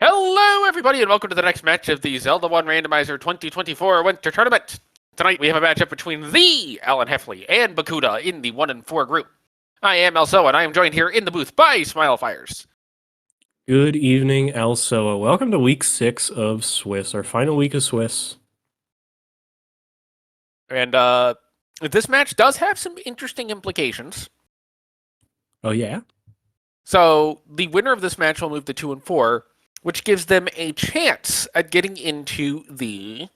Hello, everybody, and welcome to the next match of the Zelda 1 Randomizer 2024 Winter Tournament. Tonight, we have a matchup between the Alan Heffley and Bakuda in the 1 and 4 group. I am Elso, and I am joined here in the booth by Smile Fires. Good evening, Elsoa. Welcome to week 6 of Swiss, our final week of Swiss. And this match does have some interesting implications. Oh, yeah? So, the winner of this match will move to 2 and 4, which gives them a chance at getting into the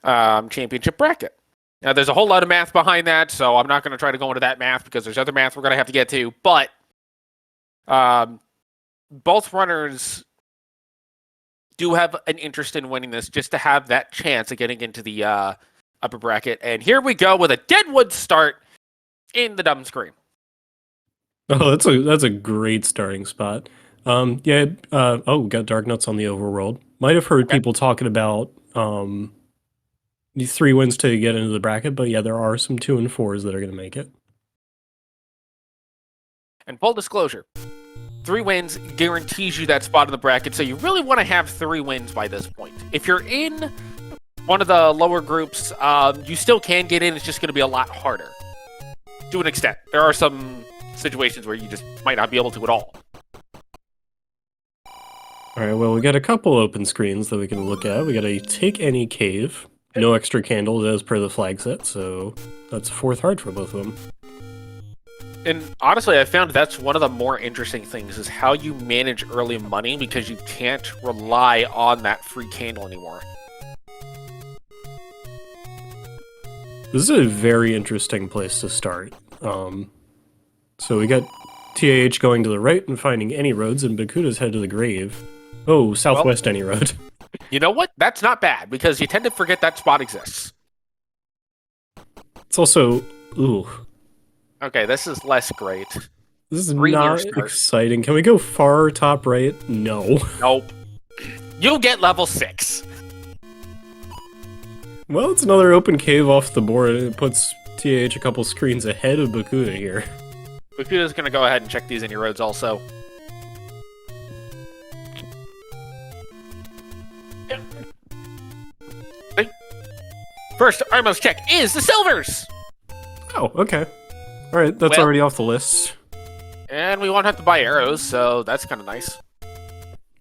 championship bracket. Now, there's a whole lot of math behind that, so I'm not going to try to go into that math because there's other math we're going to have to get to. But both runners do have an interest in winning this just to have that chance of getting into the upper bracket. And here we go with a Deadwood start in the dumb screen. Oh, that's a great starting spot. We got Dark Nuts on the overworld. Might have heard people talking about these 3 wins to get into the bracket, but yeah, there are some 2 and 4s that are going to make it. And full disclosure, 3 wins guarantees you that spot in the bracket, so you really want to have 3 wins by this point. If you're in one of the lower groups, you still can get in, it's just going to be a lot harder. To an extent. There are some situations where you just might not be able to at all. Alright, well, we got a couple open screens that we can look at. We got a Take Any Cave. No extra candles as per the flag set, so that's a 4th heart for both of them. And honestly, I found that's one of the more interesting things is how you manage early money because you can't rely on that free candle anymore. This is a very interesting place to start. So we got TAH going to the right and finding any roads, and Bakuda's head to the grave. Oh, southwest any road. You know what? That's not bad, because you tend to forget that spot exists. It's also... ooh. Okay, this is less great. This is not exciting. Can we go far top right? No. Nope. You'll get level 6. Well, it's another open cave off the board, and it puts TAH a couple screens ahead of Bakuda here. Bakuda's going to go ahead and check these any roads also. First, our most check is the silvers! Oh, okay. Alright, that's already off the list. And we won't have to buy arrows, so that's kind of nice.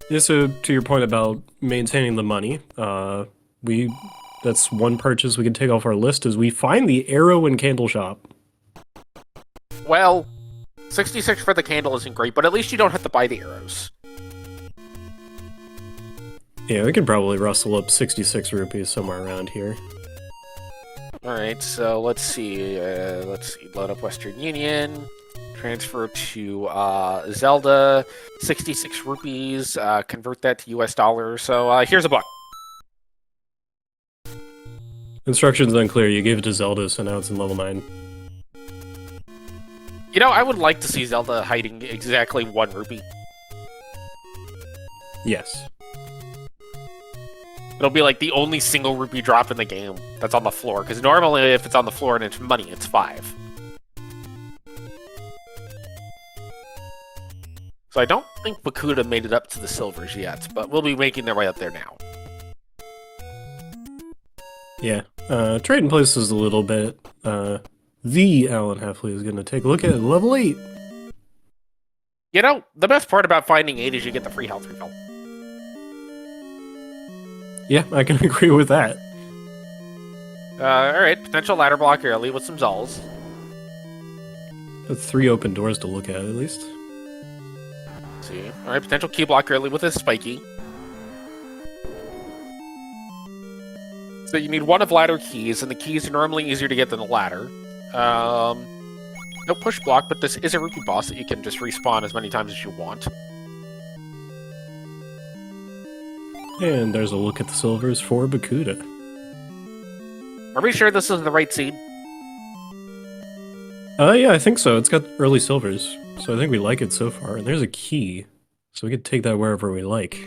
Yeah, so to your point about maintaining the money, that's one purchase we can take off our list is we find the arrow and candle shop. Well, 66 for the candle isn't great, but at least you don't have to buy the arrows. Yeah, we could probably rustle up 66 rupees somewhere around here. Alright, so let's see. Load up Western Union. Transfer to Zelda. 66 rupees. Convert that to US dollars. So here's a book. Instructions unclear. You gave it to Zelda, so now it's in level 9. You know, I would like to see Zelda hiding exactly 1 rupee. Yes. It'll be like the only single rupee drop in the game that's on the floor, because normally if it's on the floor and it's money, it's 5. So I don't think Bakuda made it up to the silvers yet, but we'll be making their way up there now. Yeah. Trading places a little bit. The Alan Heffley is going to take a look at level 8. You know, the best part about finding 8 is you get the free health refill. Yeah, I can agree with that. Alright, potential ladder block early with some Zulls. That's 3 open doors to look at least. Let's see. Alright, potential key block early with a spiky. So you need 1 of ladder keys, and the keys are normally easier to get than the ladder. No push block, but this is a rupee boss that you can just respawn as many times as you want. And there's a look at the silvers for Bakuda. Are we sure this is the right seed? Yeah, I think so. It's got early silvers, so I think we like it so far. And there's a key, so we could take that wherever we like.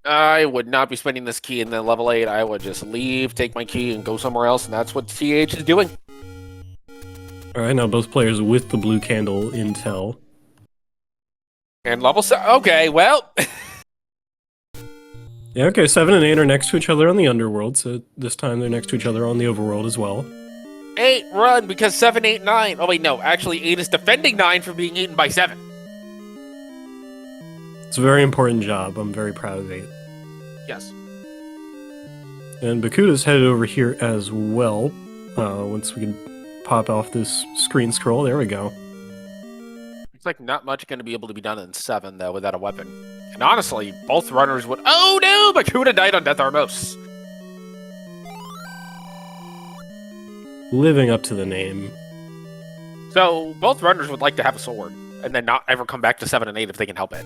I would not be spending this key in the level 8. I would just leave, take my key, and go somewhere else, and that's what TH is doing. Alright, now both players with the blue candle intel. And level 7. Okay, well... Yeah, okay, 7 and 8 are next to each other on the underworld, so this time they're next to each other on the overworld as well. 8, run, because 7, 8, 9. Oh, wait, no. Actually, 8 is defending 9 from being eaten by 7. It's a very important job. I'm very proud of 8. Yes. And Bakuda's headed over here as well. Once we can pop off this screen scroll, there we go. Looks like not much going to be able to be done in 7, though, without a weapon. And honestly, both runners would... Oh, no! Bakuda died on Death Armos. Living up to the name. So, both runners would like to have a sword, and then not ever come back to 7 and 8 if they can help it.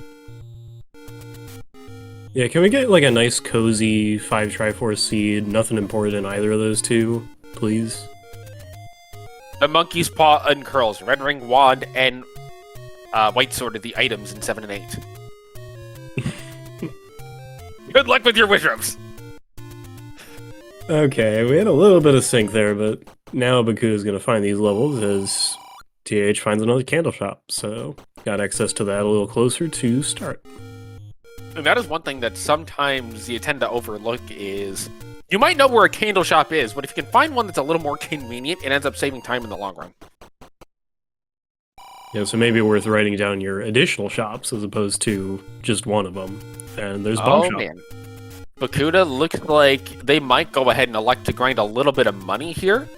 Yeah, can we get like a nice cozy 5 Triforce seed? Nothing important in either of those two, please. The Monkey's Paw uncurls, Red Ring Wand, and White Sword are the items in 7 and 8. Good luck with your wish ropes. Okay, we had a little bit of sync there, but now Bakuda's gonna find these levels as TAH finds another candle shop, so got access to that a little closer to start. And that is one thing that sometimes you tend to overlook is you might know where a candle shop is, but if you can find one that's a little more convenient, it ends up saving time in the long run. Yeah, so maybe worth writing down your additional shops as opposed to just one of them. And there's Bomb Shop. Man. Bakuda looks like they might go ahead and elect to grind a little bit of money here,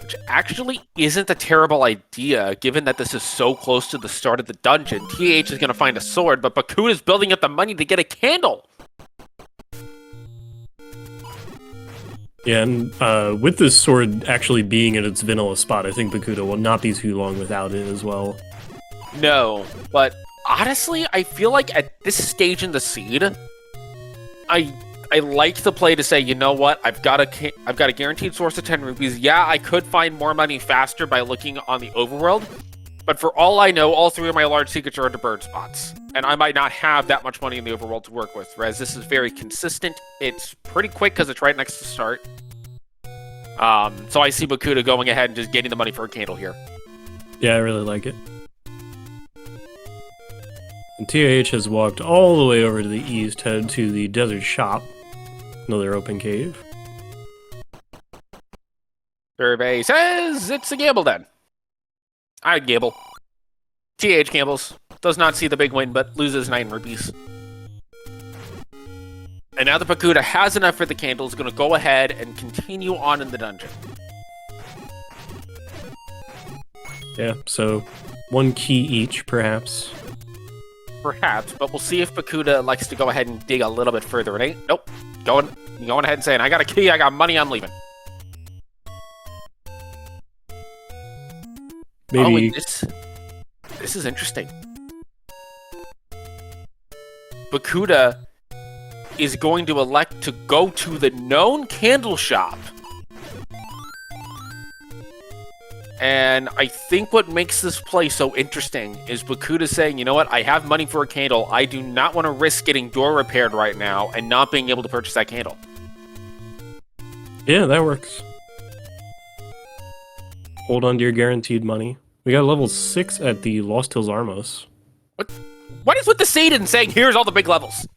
which actually isn't a terrible idea, given that this is so close to the start of the dungeon. TH is going to find a sword, but Bakuda's building up the money to get a candle. Yeah, and with this sword actually being in its vanilla spot, I think Bakuda will not be too long without it as well. No, but honestly, I feel like at this stage in the seed, I like the play to say, you know what, I've got a guaranteed source of 10 rupees. Yeah, I could find more money faster by looking on the overworld, but for all I know, all 3 of my large secrets are under bird spots, and I might not have that much money in the overworld to work with, whereas this is very consistent. It's pretty quick because it's right next to start. So I see Bakuda going ahead and just getting the money for a candle here. Yeah, I really like it. And TAH has walked all the way over to the east, headed to the desert shop. Another open cave. Survey says it's a gamble then. I'd gamble. TH gambles. Does not see the big win, but loses 9 rupees. And now that Bakuda has enough for the candle, is going to go ahead and continue on in the dungeon. Yeah, so 1 key each, perhaps. Perhaps, but we'll see if Bakuda likes to go ahead and dig a little bit further. It ain't. Nope. Going ahead and saying, I got a key, I got money, I'm leaving. Maybe. Oh, this is interesting. Bakuda is going to elect to go to the known candle shop. And I think what makes this play so interesting is Bakuda saying, you know what, I have money for a candle. I do not want to risk getting door repaired right now and not being able to purchase that candle. Yeah, that works. Hold on to your guaranteed money. We got level 6 at the Lost Hills Armos. What is with the seed and saying, here's all the big levels?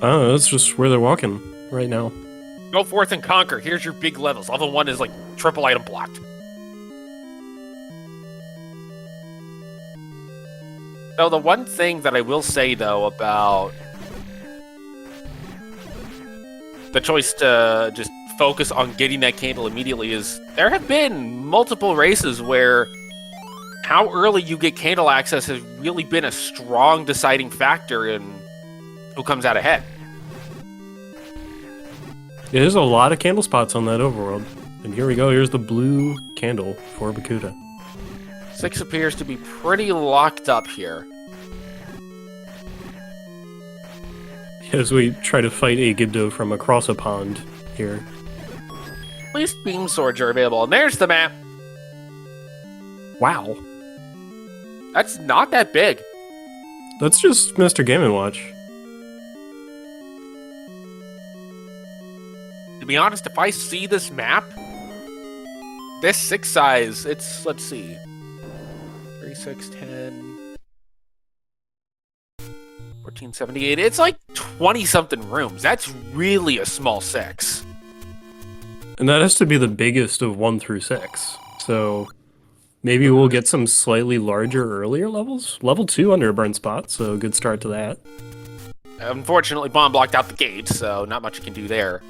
Oh, that's just where they're walking right now. Go forth and conquer. Here's your big levels. Level 1 is like triple item blocked. So the one thing that I will say, though, about the choice to just focus on getting that candle immediately is there have been multiple races where how early you get candle access has really been a strong deciding factor in who comes out ahead. Yeah, there's a lot of candle spots on that overworld. And here we go, here's the blue candle for Bakuda. 6 appears to be pretty locked up here. As we try to fight a Gibdo from across a pond here. At least beam swords are available. And there's the map. Wow. That's not that big. That's just Mr. Game & Watch. To be honest, if I see this map, this 6 size, it's, let's see, 3, 6, 10, 1478. It's like 20-something rooms. That's really a small 6. And that has to be the biggest of 1 through 6. So maybe we'll get some slightly larger earlier levels. Level 2 under a burn spot, so good start to that. Unfortunately, bomb blocked out the gate, so not much you can do there.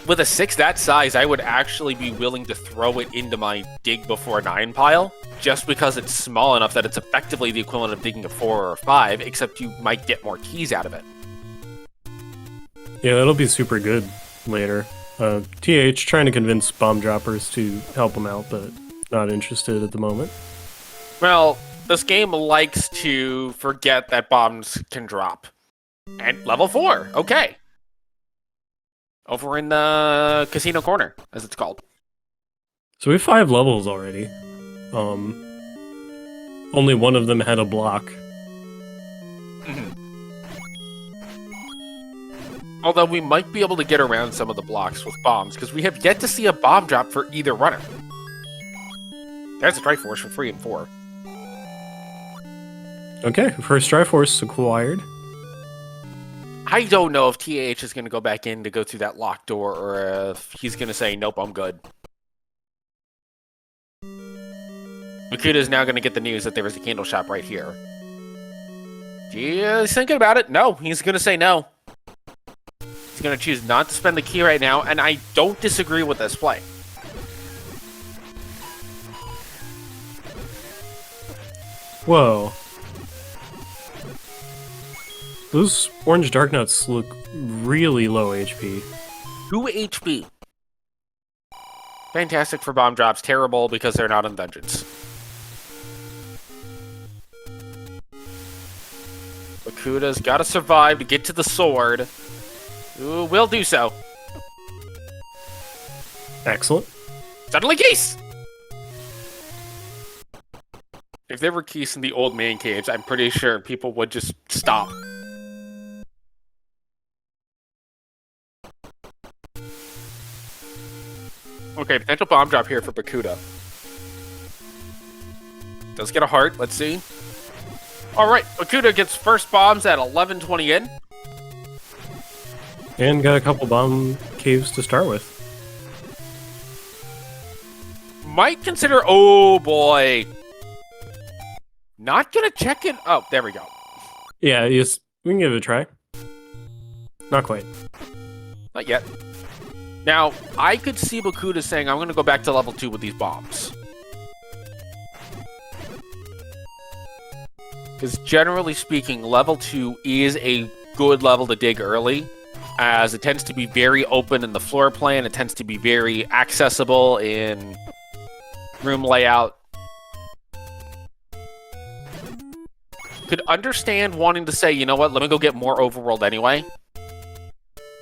With a 6 that size, I would actually be willing to throw it into my dig before 9 pile, just because it's small enough that it's effectively the equivalent of digging a 4 or a 5, except you might get more keys out of it. Yeah, that'll be super good later. TAH trying to convince bomb droppers to help him out, but not interested at the moment. Well, this game likes to forget that bombs can drop. And level 4, okay. Over in the casino corner, as it's called. So we have 5 levels already. Only one of them had a block. Although we might be able to get around some of the blocks with bombs, because we have yet to see a bomb drop for either runner. There's a Triforce for 3 and 4. Okay, first Triforce acquired. I don't know if TAH is going to go back in to go through that locked door, or if he's going to say, nope, I'm good. Bakuda is now going to get the news that there was a candle shop right here. He's thinking about it. No, he's going to say no. He's going to choose not to spend the key right now, and I don't disagree with this play. Whoa. Those orange dark nuts look really low HP. 2 HP. Fantastic for bomb drops, terrible because they're not in dungeons. Bakuda's got to survive to get to the sword. Ooh, will do so. Excellent. Suddenly keys! If there were keys in the old man caves, I'm pretty sure people would just stop. Okay, potential bomb drop here for Bakuda. Does get a heart, let's see. Alright, Bakuda gets first bombs at 11:20 in. And got a couple bomb caves to start with. Might consider, oh boy. Not gonna check it. Oh, there we go. Yeah, yes, we can give it a try. Not quite. Not yet. Now, I could see Bakuda saying, I'm gonna go back to level 2 with these bombs. Because generally speaking, level 2 is a good level to dig early, as it tends to be very open in the floor plan, it tends to be very accessible in room layout. Could understand wanting to say, you know what, let me go get more overworld anyway.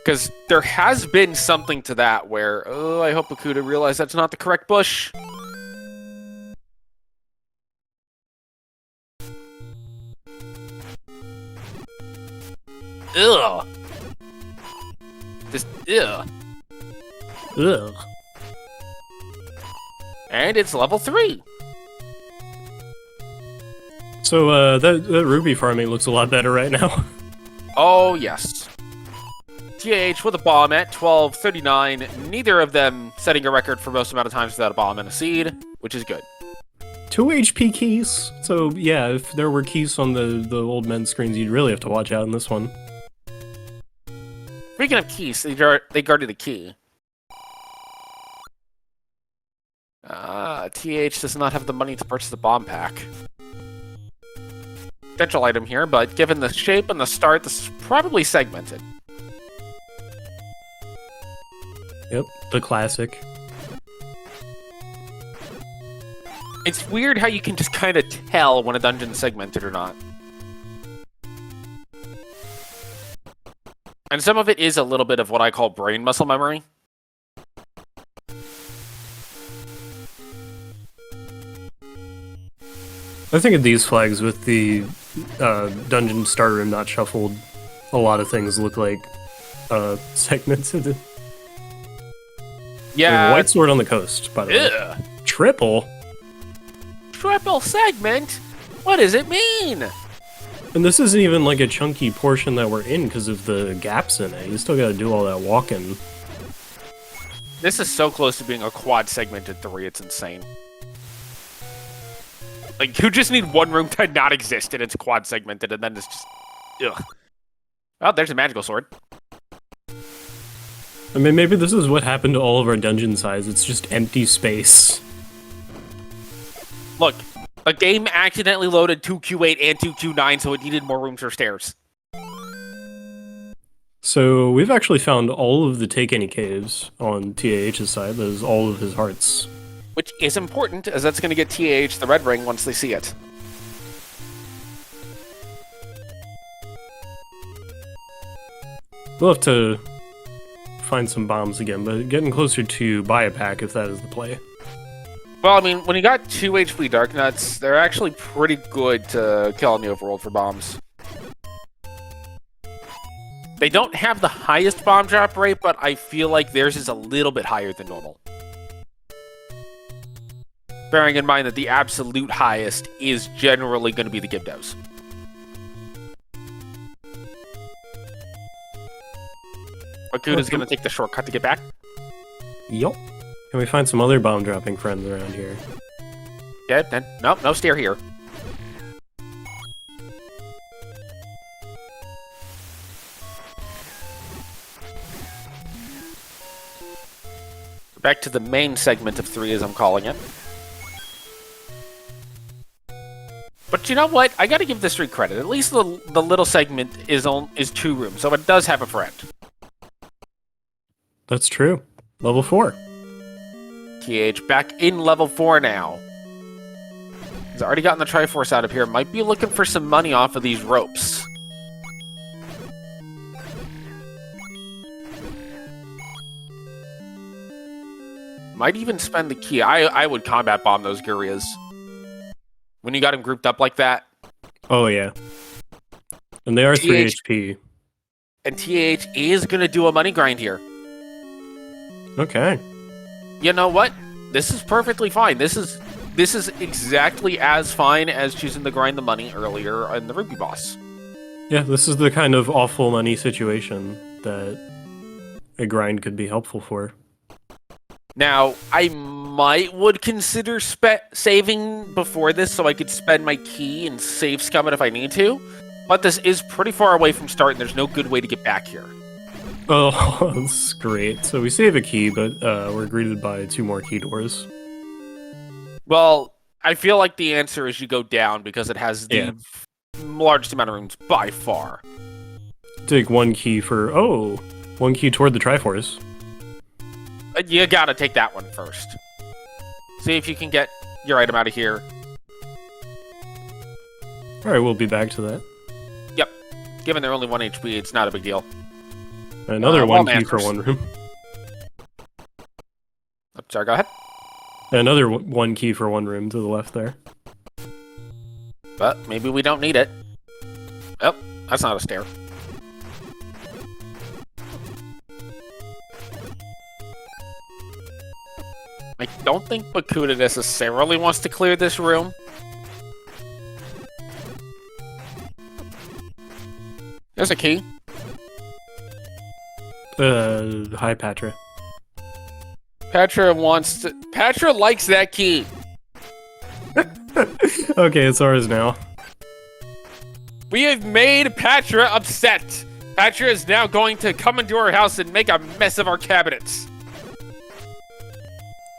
Because there has been something to that where, oh, I hope Bakuda realized that's not the correct bush. Ugh. Just, ugh. Ugh. And it's level 3. So, that ruby farming looks a lot better right now. Oh, yes. TAH with a bomb at 12:39. Neither of them setting a record for most amount of times without a bomb and a seed, which is good. 2 HP keys. So, yeah, if there were keys on the old men's screens, you'd really have to watch out in this one. Speaking of keys, they guarded the key. TH does not have the money to purchase the bomb pack. Potential item here, but given the shape and the start, this is probably segmented. Yep, the classic. It's weird how you can just kind of tell when a dungeon's segmented or not. And some of it is a little bit of what I call brain muscle memory. I think of these flags with the dungeon starter room not shuffled. A lot of things look like segmented. Yeah. White sword on the coast, by the way. Triple? Triple segment? What does it mean? And this isn't even like a chunky portion that we're in because of the gaps in it. You still gotta do all that walking. This is so close to being a quad segmented 3, it's insane. Like, you just need one room to not exist and it's quad segmented, and then it's just... Ugh. Oh, there's a magical sword. I mean, maybe this is what happened to all of our dungeon size. It's just empty space. Look, a game accidentally loaded 2Q8 and 2Q9, so it needed more rooms for stairs. So we've actually found all of the Take Any caves on TAH's side. That is all of his hearts. Which is important, as that's going to get TAH the red ring once they see it. We'll have to find some bombs again, but getting closer to buy a pack if that is the play. Well, I mean, when you got 2 HP Dark Nuts, they're actually pretty good to kill on the overworld for bombs. They don't have the highest bomb drop rate, but I feel like theirs is a little bit higher than normal. Bearing in mind that the absolute highest is generally going to be the Gibdos. Bakuda's going to take the shortcut to get back. Yup. Can we find some other bomb dropping friends around here? Yeah, then nope, no stair here. Back to the main segment of 3, as I'm calling it. But you know what? I gotta give this 3 credit. At least the little segment is 2 rooms, so it does have a friend. That's true. Level 4. TH back in level 4 now. He's already gotten the Triforce out of here. Might be looking for some money off of these ropes. Might even spend the key. I would combat bomb those Gurias. When you got him grouped up like that. Oh, yeah. And they are 3 HP. And TH is going to do a money grind here. Okay. You know what? This is perfectly fine. This is exactly as fine as choosing to grind the money earlier in the Ruby boss. Yeah, this is the kind of awful money situation that a grind could be helpful for. Now, I would consider saving before this so I could spend my key and save scum it if I need to. But this is pretty far away from start, and there's no good way to get back here. Oh, that's great. So we save a key, but we're greeted by 2 more key doors. Well, I feel like the answer is you go down because it has the largest amount of rooms by far. Take 1 key for... Oh! 1 key toward the Triforce. You gotta take that one first. See if you can get your item out of here. Alright, we'll be back to that. Yep. Given they're only 1 HP, it's not a big deal. Another 1 key for 1 room. Oh, sorry, go ahead. Another 1 key for 1 room to the left there. But maybe we don't need it. Oh, that's not a stair. I don't think Bakuda necessarily wants to clear this room. There's a key. Hi, Patra. Patra likes that key. Okay, it's ours now. We have made Patra upset. Patra is now going to come into our house and make a mess of our cabinets.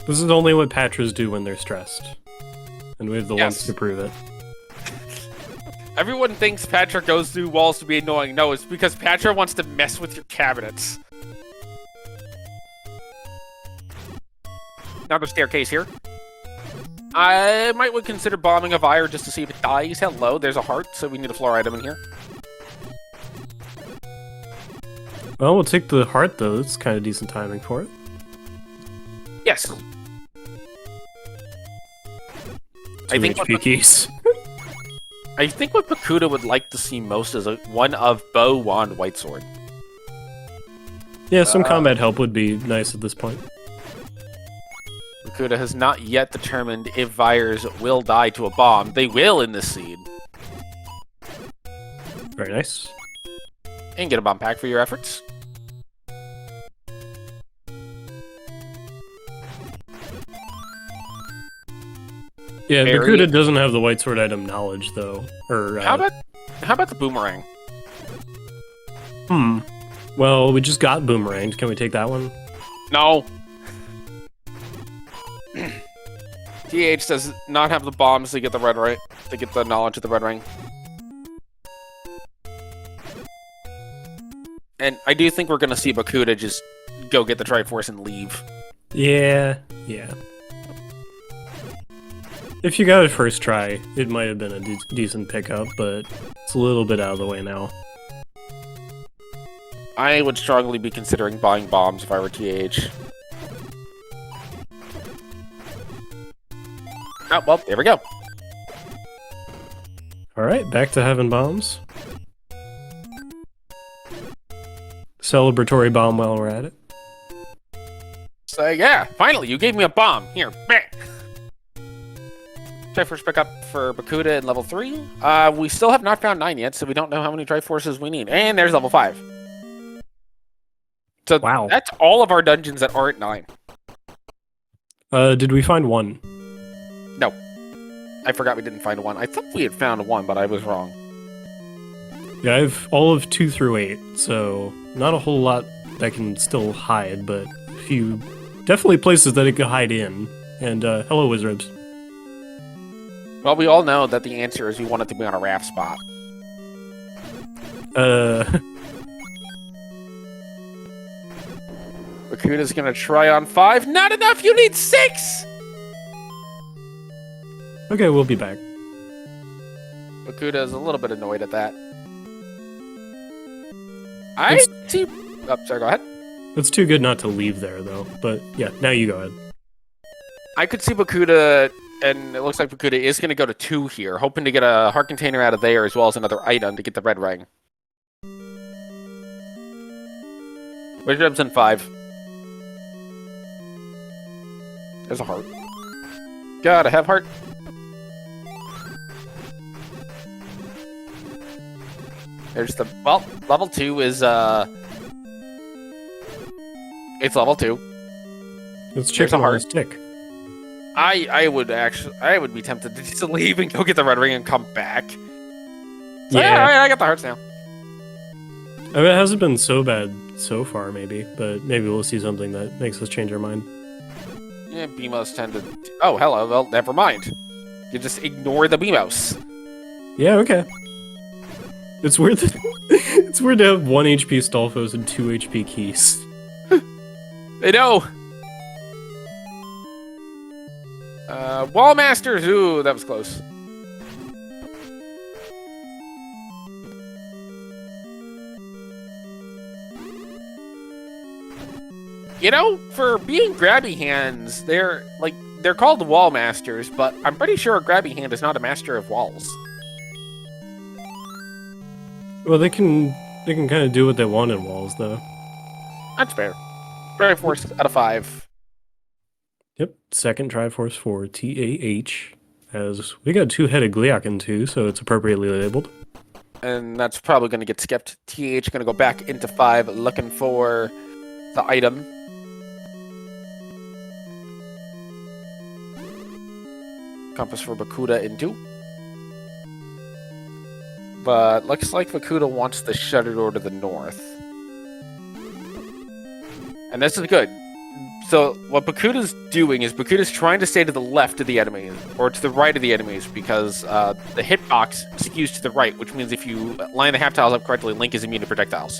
This is only what Patras do when they're stressed. And we have the ones to prove it. Everyone thinks Patra goes through walls to be annoying. No, it's because Patra wants to mess with your cabinets. Another staircase here. I would consider bombing a Vire just to see if it dies. Hello, there's a heart, so we need a floor item in here. Well, we'll take the heart, though. It's kind of decent timing for it. Yes. I think HP keys. I think what Bakuda would like to see most is one of Bow, Wand, White Sword. Yeah, some combat help would be nice at this point. Bakuda has not yet determined if Vires will die to a bomb. They will in this seed. Very nice. And get a bomb pack for your efforts. Yeah, Very- Bakuda doesn't have the white sword item knowledge, though. Or How about the boomerang? Well, we just got boomeranged. Can we take that one? No. TAH does not have the bombs to get the red ring, to get the knowledge of the red ring. And I do think we're going to see Bakuda just go get the Triforce and leave. Yeah. If you got it first try, it might have been a decent pickup, but it's a little bit out of the way now. I would strongly be considering buying bombs if I were TAH. Oh, well, there we go. Alright, back to having bombs. Celebratory bomb while we're at it. So, yeah, finally, you gave me a bomb. Here, meh. Triforce pickup for Bakuda in level 3. We still have not found 9 yet, so we don't know how many Triforces we need. And there's level 5. So Wow. that's all of our dungeons that aren't 9. Did we find one? No. I forgot we didn't find 1. I thought we had found 1, but I was wrong. Yeah, I have all of 2 through 8, so not a whole lot that can still hide, but a few definitely places that it could hide in. And hello, Wizribs. Well, we all know that the answer is we want it to be on a raft spot. Bakuda's gonna try on 5. Not enough! You need 6! Okay, we'll be back. Bakuda's a little bit annoyed at that. I It's- see... Oh, sorry, go ahead. It's too good not to leave there, though. But yeah, now you go ahead. I could see Bakuda, and it looks like Bakuda is going to go to 2 here, hoping to get a heart container out of there as well as another item to get the red ring. Wizard's in 5. There's a heart. Gotta have heart. There's the... Well, level 2 is, It's level 2. Let's There's check a on heart. the stick. I would be tempted to just leave and go get the red ring and come back. So, Yeah. I got the hearts now. I mean, it hasn't been so bad so far, maybe, but maybe we'll see something that makes us change our mind. Yeah, BMOs tend to... Oh, hello. Well, never mind. You just ignore the BMOs. Yeah, okay. It's weird that it's weird to have 1 HP Stalfos and 2 HP Keys. I know. Wall Masters. Ooh, that was close. You know, for being grabby hands, they're called wall masters, but I'm pretty sure a grabby hand is not a master of walls. Well, they can kind of do what they want in walls, though. That's fair. Triforce out of 5. Yep, second Triforce for TAH, as we got 2-headed Gliakin too, so it's appropriately labeled. And that's probably going to get skipped. TH going to go back into 5, looking for the item. Compass for Bakuda in 2. But looks like Bakuda wants the shutter door to the north. And this is good. So what Bakuda's doing is Bakuda's trying to stay to the left of the enemies, or to the right of the enemies, because the hitbox skews to the right, which means if you line the half tiles up correctly, Link is immune to projectiles.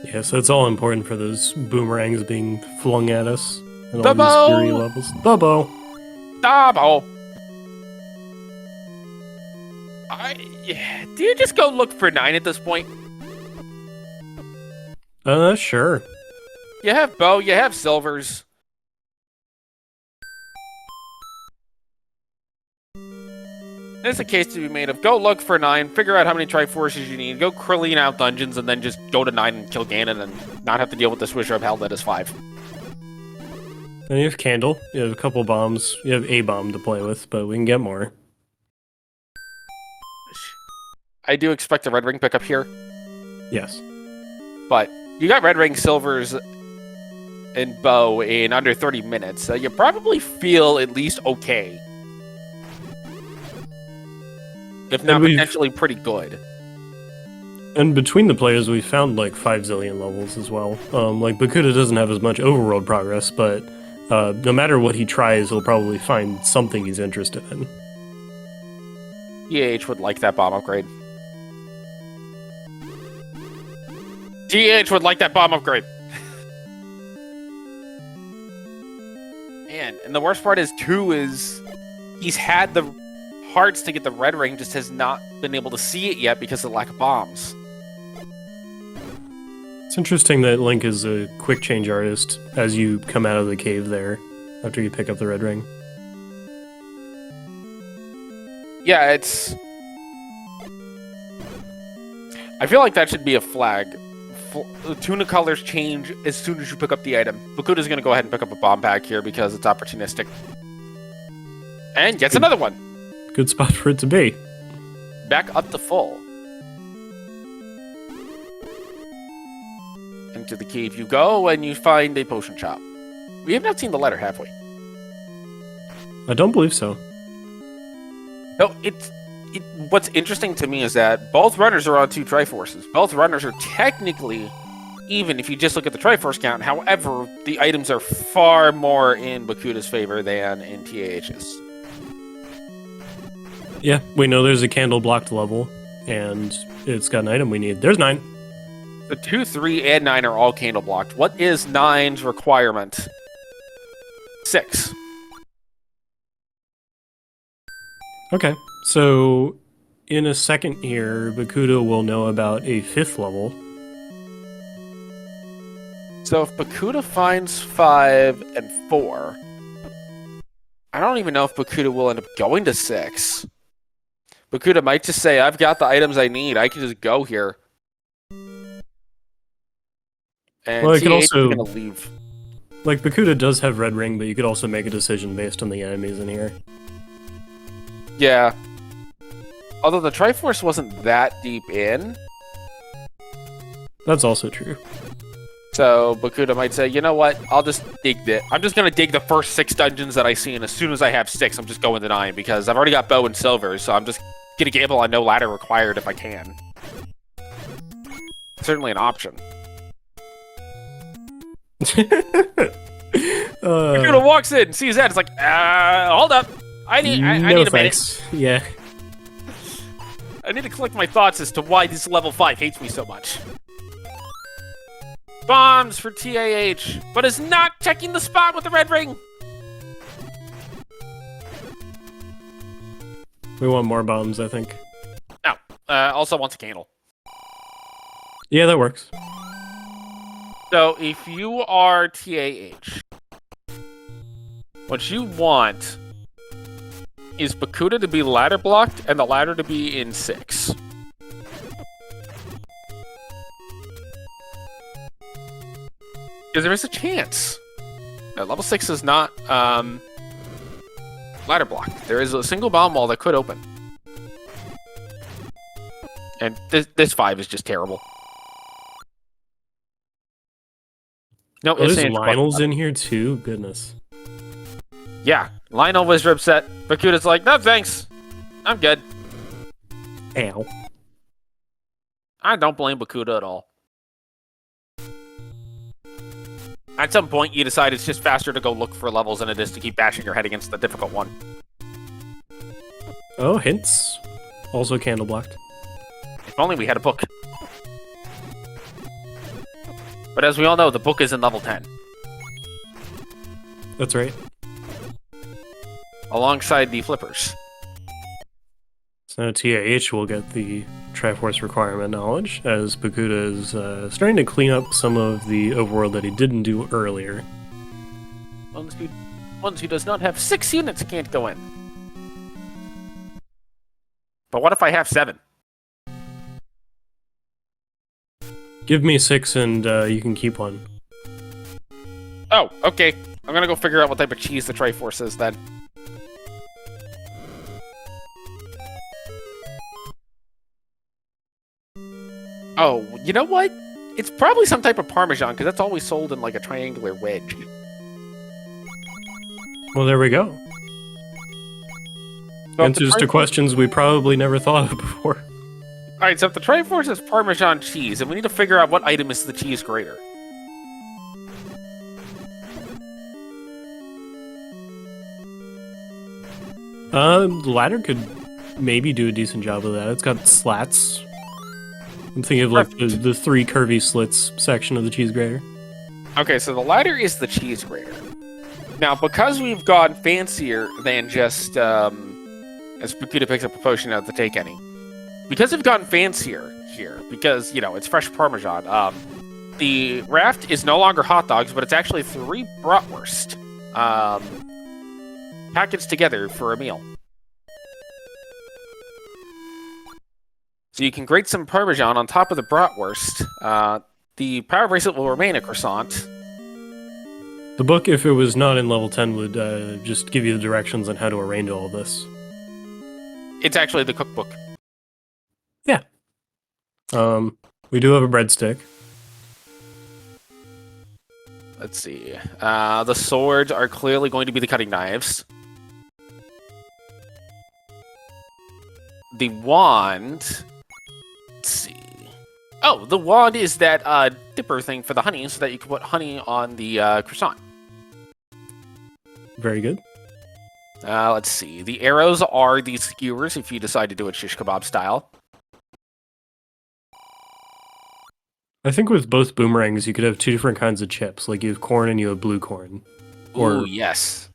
Yeah, so it's all important for those boomerangs being flung at us and all The these bow! fury levels. The bow! Double! Do you just go look for 9 at this point? Sure. You have bow, you have silvers. There's a case to be made of go look for 9, figure out how many Triforces you need, go clean out dungeons, and then just go to 9 and kill Ganon and not have to deal with the Swisher of Hell that is 5. And you have Candle. You have a couple bombs. You have a bomb to play with, but we can get more. I do expect a red ring pickup here, Yes. but you got red ring, silvers, and bow in under 30 minutes, so you probably feel at least okay. If not potentially pretty good. And between the players, we found like 5 zillion levels as well. Like, Bakuda doesn't have as much overworld progress, but no matter what he tries, he'll probably find something he's interested in. TAH would like that bomb upgrade. TAH would like that bomb upgrade. Man, and the worst part is, too, is he's had the hearts to get the red ring, just has not been able to see it yet because of the lack of bombs. It's interesting that Link is a quick change artist as you come out of the cave there after you pick up the red ring. Yeah, it's... I feel like that should be a flag. Tuna colors change as soon as you pick up the item. Bakuda's going to go ahead and pick up a bomb pack here because it's opportunistic. And gets another one. Good spot for it to be. Back up to full. Into the cave you go, and you find a potion shop. We have not seen the letter, have we? I don't believe so. No, what's interesting to me is that both runners are on 2 Triforces. Both runners are technically even if you just look at the Triforce count. However, the items are far more in Bakuda's favor than in TAH's. Yeah, we know there's a candle blocked level, and it's got an item we need. There's 9. The 2, 3, and 9 are all candle blocked. What is 9's requirement? 6. Okay, so in a second here, Bakuda will know about a 5th level. So if Bakuda finds 5 and 4, I don't even know if Bakuda will end up going to 6. Bakuda might just say, I've got the items I need. I can just go here. And Well, I could TH also is going to leave. Like, Bakuda does have red ring, but you could also make a decision based on the enemies in here. Yeah. Although the Triforce wasn't that deep in. That's also true. So Bakuda might say, you know what? I'll just dig it. I'm just going to dig the first 6 dungeons that I see, and as soon as I have 6, I'm just going to 9, because I've already got bow and silver, so I'm just going to gamble on no ladder required if I can. Certainly an option. Bakuda walks in, sees that, it's like, hold up. I need a minute. Yeah. I need to collect my thoughts as to why this level 5 hates me so much. Bombs for TAH, but is not checking the spot with the red ring. We want more bombs, I think. No, also wants a candle. Yeah, that works. So if you are TAH, what you want is Bakuda to be ladder blocked and the ladder to be in 6. Because there is a chance that level 6 is not ladder blocked. There is a single bomb wall that could open. And this 5 is just terrible. No, oh, there's Lionel's in here too? Goodness. Yeah, Lionel was upset. Bakuda's like, no thanks. I'm good. Ow. I don't blame Bakuda at all. At some point, you decide it's just faster to go look for levels than it is to keep bashing your head against the difficult one. Oh, hints. Also candle blocked. If only we had a book. But as we all know, the book is in level 10. That's right. Alongside the flippers. So now TAH will get the Triforce requirement knowledge, as Bakuda is starting to clean up some of the overworld that he didn't do earlier. Ones who does not have 6 units can't go in. But what if I have 7? Give me 6 and you can keep one. Oh, okay. I'm gonna go figure out what type of cheese the Triforce is then. Oh, you know what? It's probably some type of Parmesan, because that's always sold in like a triangular wedge. Well, there we go. So Answers to questions we probably never thought of before. Alright, so if the Triforce is Parmesan cheese, and we need to figure out what item is the cheese grater. The ladder could maybe do a decent job of that. It's got slats. I'm thinking of like the 3 curvy slits section of the cheese grater. Okay, so the ladder is the cheese grater. Now, because we've gone fancier than just, as Bakuda picks up a potion out of the take any, because we've gotten fancier here, because, you know, it's fresh Parmesan, the raft is no longer hot dogs, but it's actually 3 bratwurst, packaged together for a meal. So you can grate some Parmesan on top of the bratwurst. The power bracelet will remain a croissant. The book, if it was not in level 10, would just give you the directions on how to arrange all of this. It's actually the cookbook. Yeah. We do have a breadstick. Let's see. The swords are clearly going to be the cutting knives. The wand... Let's see. Oh, the wand is that dipper thing for the honey, so that you can put honey on the croissant. Very good. Let's see. The arrows are these skewers if you decide to do it shish kebab style. I think with both boomerangs, you could have 2 different kinds of chips. Like you have corn and you have blue corn. Or Ooh, yes.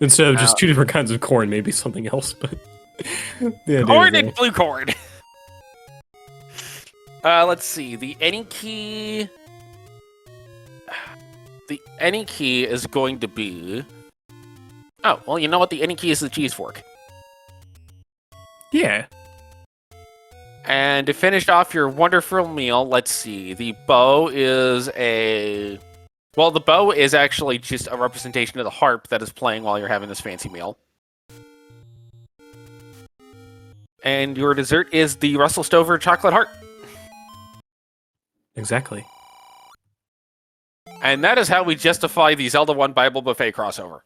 instead of just 2 different kinds of corn, maybe something else. But corn and blue corn. Let's see. The any key. The any key is going to be. Oh, well, you know what? The any key is the cheese fork. Yeah. And to finish off your wonderful meal, let's see. The bow is a... Well, the bow is actually just a representation of the harp that is playing while you're having this fancy meal. And your dessert is the Russell Stover chocolate heart. Exactly. And that is how we justify the Zelda 1 Bible Buffet crossover.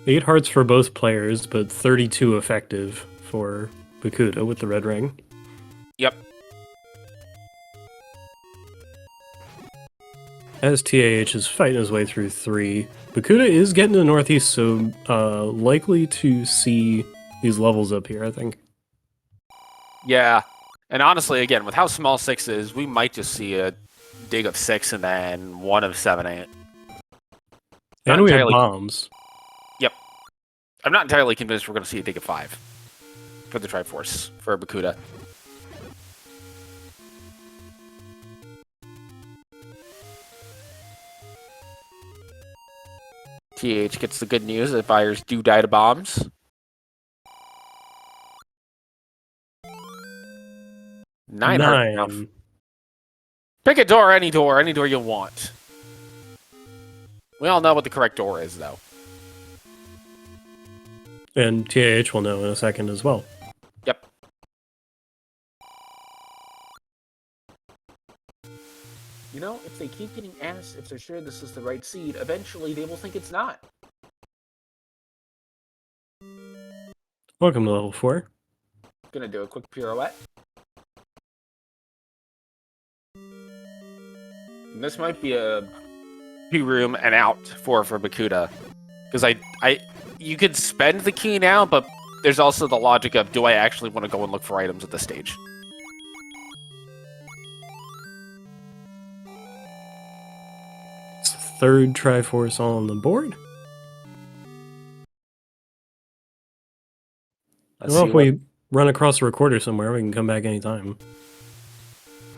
8 hearts for both players, but 32 effective for Bakuda with the red ring. Yep. As TAH is fighting his way through 3, Bakuda is getting to the northeast, so likely to see these levels up here, I think. Yeah. And honestly, again, with how small 6 is, we might just see a dig of 6 and then 1 of 7, 8. And we have bombs. Yep. I'm not entirely convinced we're going to see a dig of 5 for the Triforce, for Bakuda. TH gets the good news that buyers do die to bombs. Nine. Pick a door, any door you want. We all know what the correct door is, though. And TAH will know in a second as well. Yep. You know, if they keep getting asked if they're sure this is the right seed, eventually they will think it's not. Welcome to level 4. Gonna do a quick pirouette. And this might be a room and out for Bakuda. Because you could spend the key now, but there's also the logic of, do I actually want to go and look for items at this stage? It's the 3rd Triforce on the board. Well, if we run across a recorder somewhere, we can come back anytime.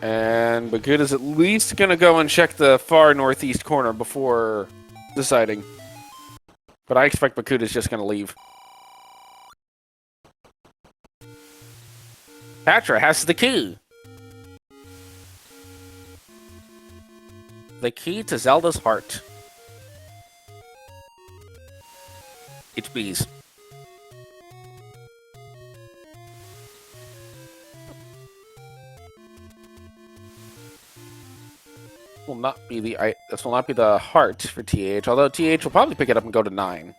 And Bakuda's at least going to go and check the far northeast corner before deciding. But I expect Bakuda's just going to leave. Patra has the key. the key to Zelda's heart. It's bees. This will not be the heart for TAH, although TAH will probably pick it up and go to 9.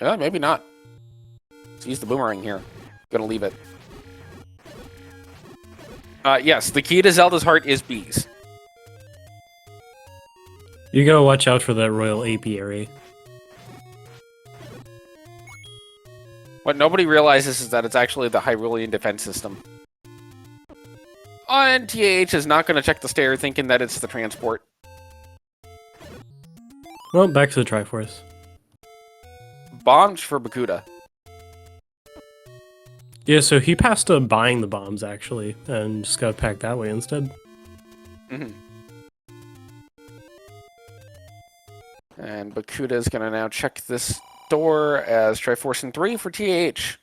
Maybe not. Let's use the boomerang here. Gonna leave it. Yes, the key to Zelda's heart is bees. You gotta watch out for that royal apiary. What nobody realizes is that it's actually the Hyrulean defense system. And TAH is not going to check the stair thinking that it's the transport. Well, back to the Triforce. Bombs for Bakuda. Yeah, so he passed up buying the bombs, actually, and just got packed that way instead. Mm-hmm. And Bakuda is going to now check this door as Triforce in 3 for TAH.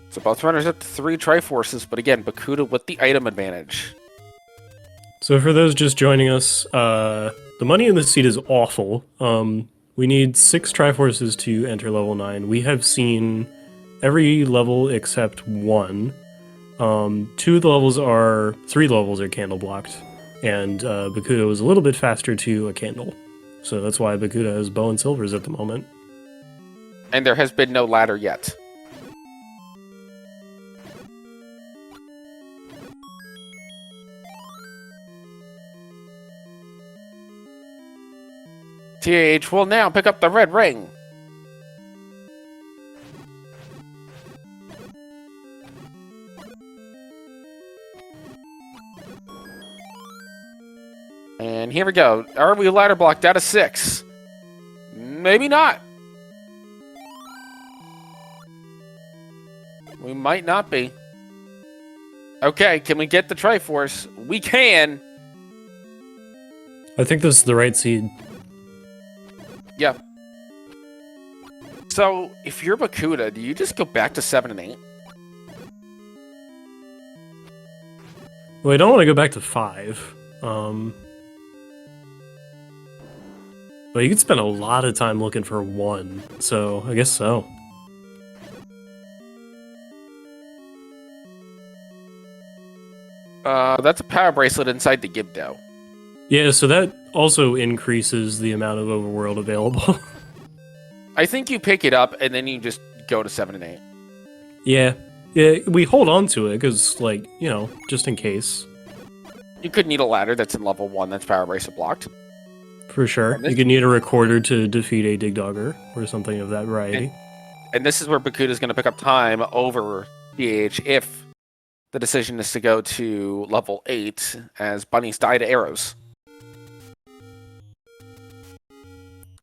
So both runners up to 3 Triforces, but again, Bakuda with the item advantage. So for those just joining us, the money in the seat is awful. We need 6 Triforces to enter level 9. We have seen every level except 1. 3 levels are candle blocked, and Bakuda was a little bit faster to a candle. So that's why Bakuda has bow and silvers at the moment. And there has been no ladder yet. TAH will now pick up the red ring. And here we go. Are we ladder blocked out of 6? Maybe not. We might not be. Okay, can we get the Triforce? We can. I think this is the right seed. Yeah. So, if you're Bakuda, do you just go back to 7 and 8? Well, I don't want to go back to 5. But you could spend a lot of time looking for 1, so I guess so. That's a power bracelet inside the Gibdo. Yeah, so that also increases the amount of overworld available. I think you pick it up and then you just go to 7 and 8. Yeah, we hold on to it because, like, you know, just in case. You could need a ladder that's in level 1 that's power bracelet blocked. For sure. You could need a recorder to defeat a Digdogger or something of that variety. And this is where Bakuda is going to pick up time over TAH if the decision is to go to level 8 as bunnies die to arrows.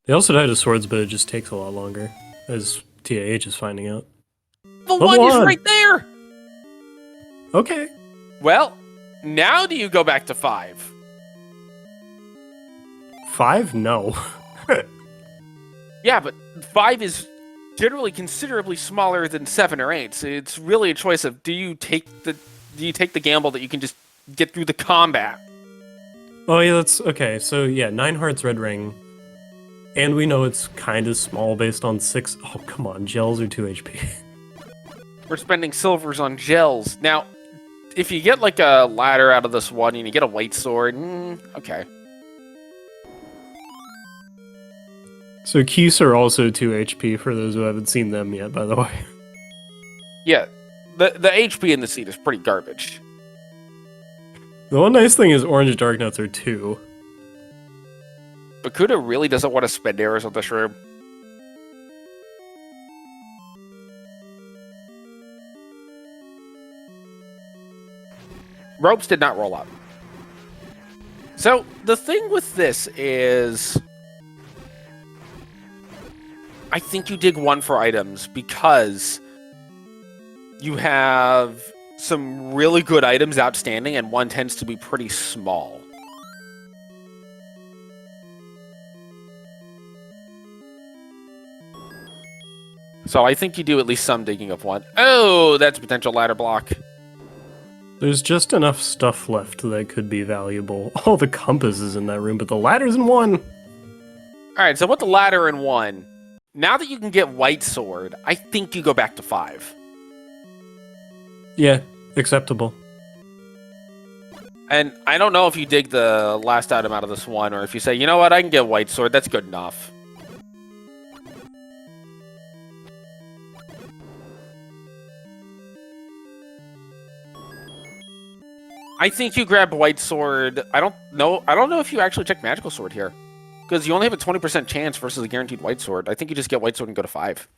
They also die to swords, but it just takes a lot longer, as TAH is finding out. The one is right there! Okay. Well, now do you go back to 5? 5? No. Yeah, but 5 is generally considerably smaller than 7 or 8. So it's really a choice of do you take the gamble that you can just get through the combat? Oh yeah, that's okay. So yeah, 9 hearts red ring. And we know it's kind of small based on 6. Oh, come on. Gels are 2 HP. We're spending silvers on gels. Now, if you get like a ladder out of this one and you get a white sword, okay. So keys are also 2 HP for those who haven't seen them yet, by the way. Yeah, the HP in the seat is pretty garbage. The one nice thing is orange dark nuts are 2. Bakuda really doesn't want to spend arrows on this room. Ropes did not roll up. So, the thing with this is I think you dig 1 for items because you have some really good items outstanding and 1 tends to be pretty small. So I think you do at least some digging of one. Oh, that's a potential ladder block. There's just enough stuff left that could be valuable. All the compasses in that room, but the ladder's in one. All right, so with the ladder in one, now that you can get White Sword, I think you go back to 5. Yeah, acceptable. And I don't know if you dig the last item out of this one, or if you say, you know what, I can get White Sword, that's good enough. I think you grab White Sword. I don't know if you actually check Magical Sword here. Because you only have a 20% chance versus a guaranteed White Sword. I think you just get White Sword and go to 5.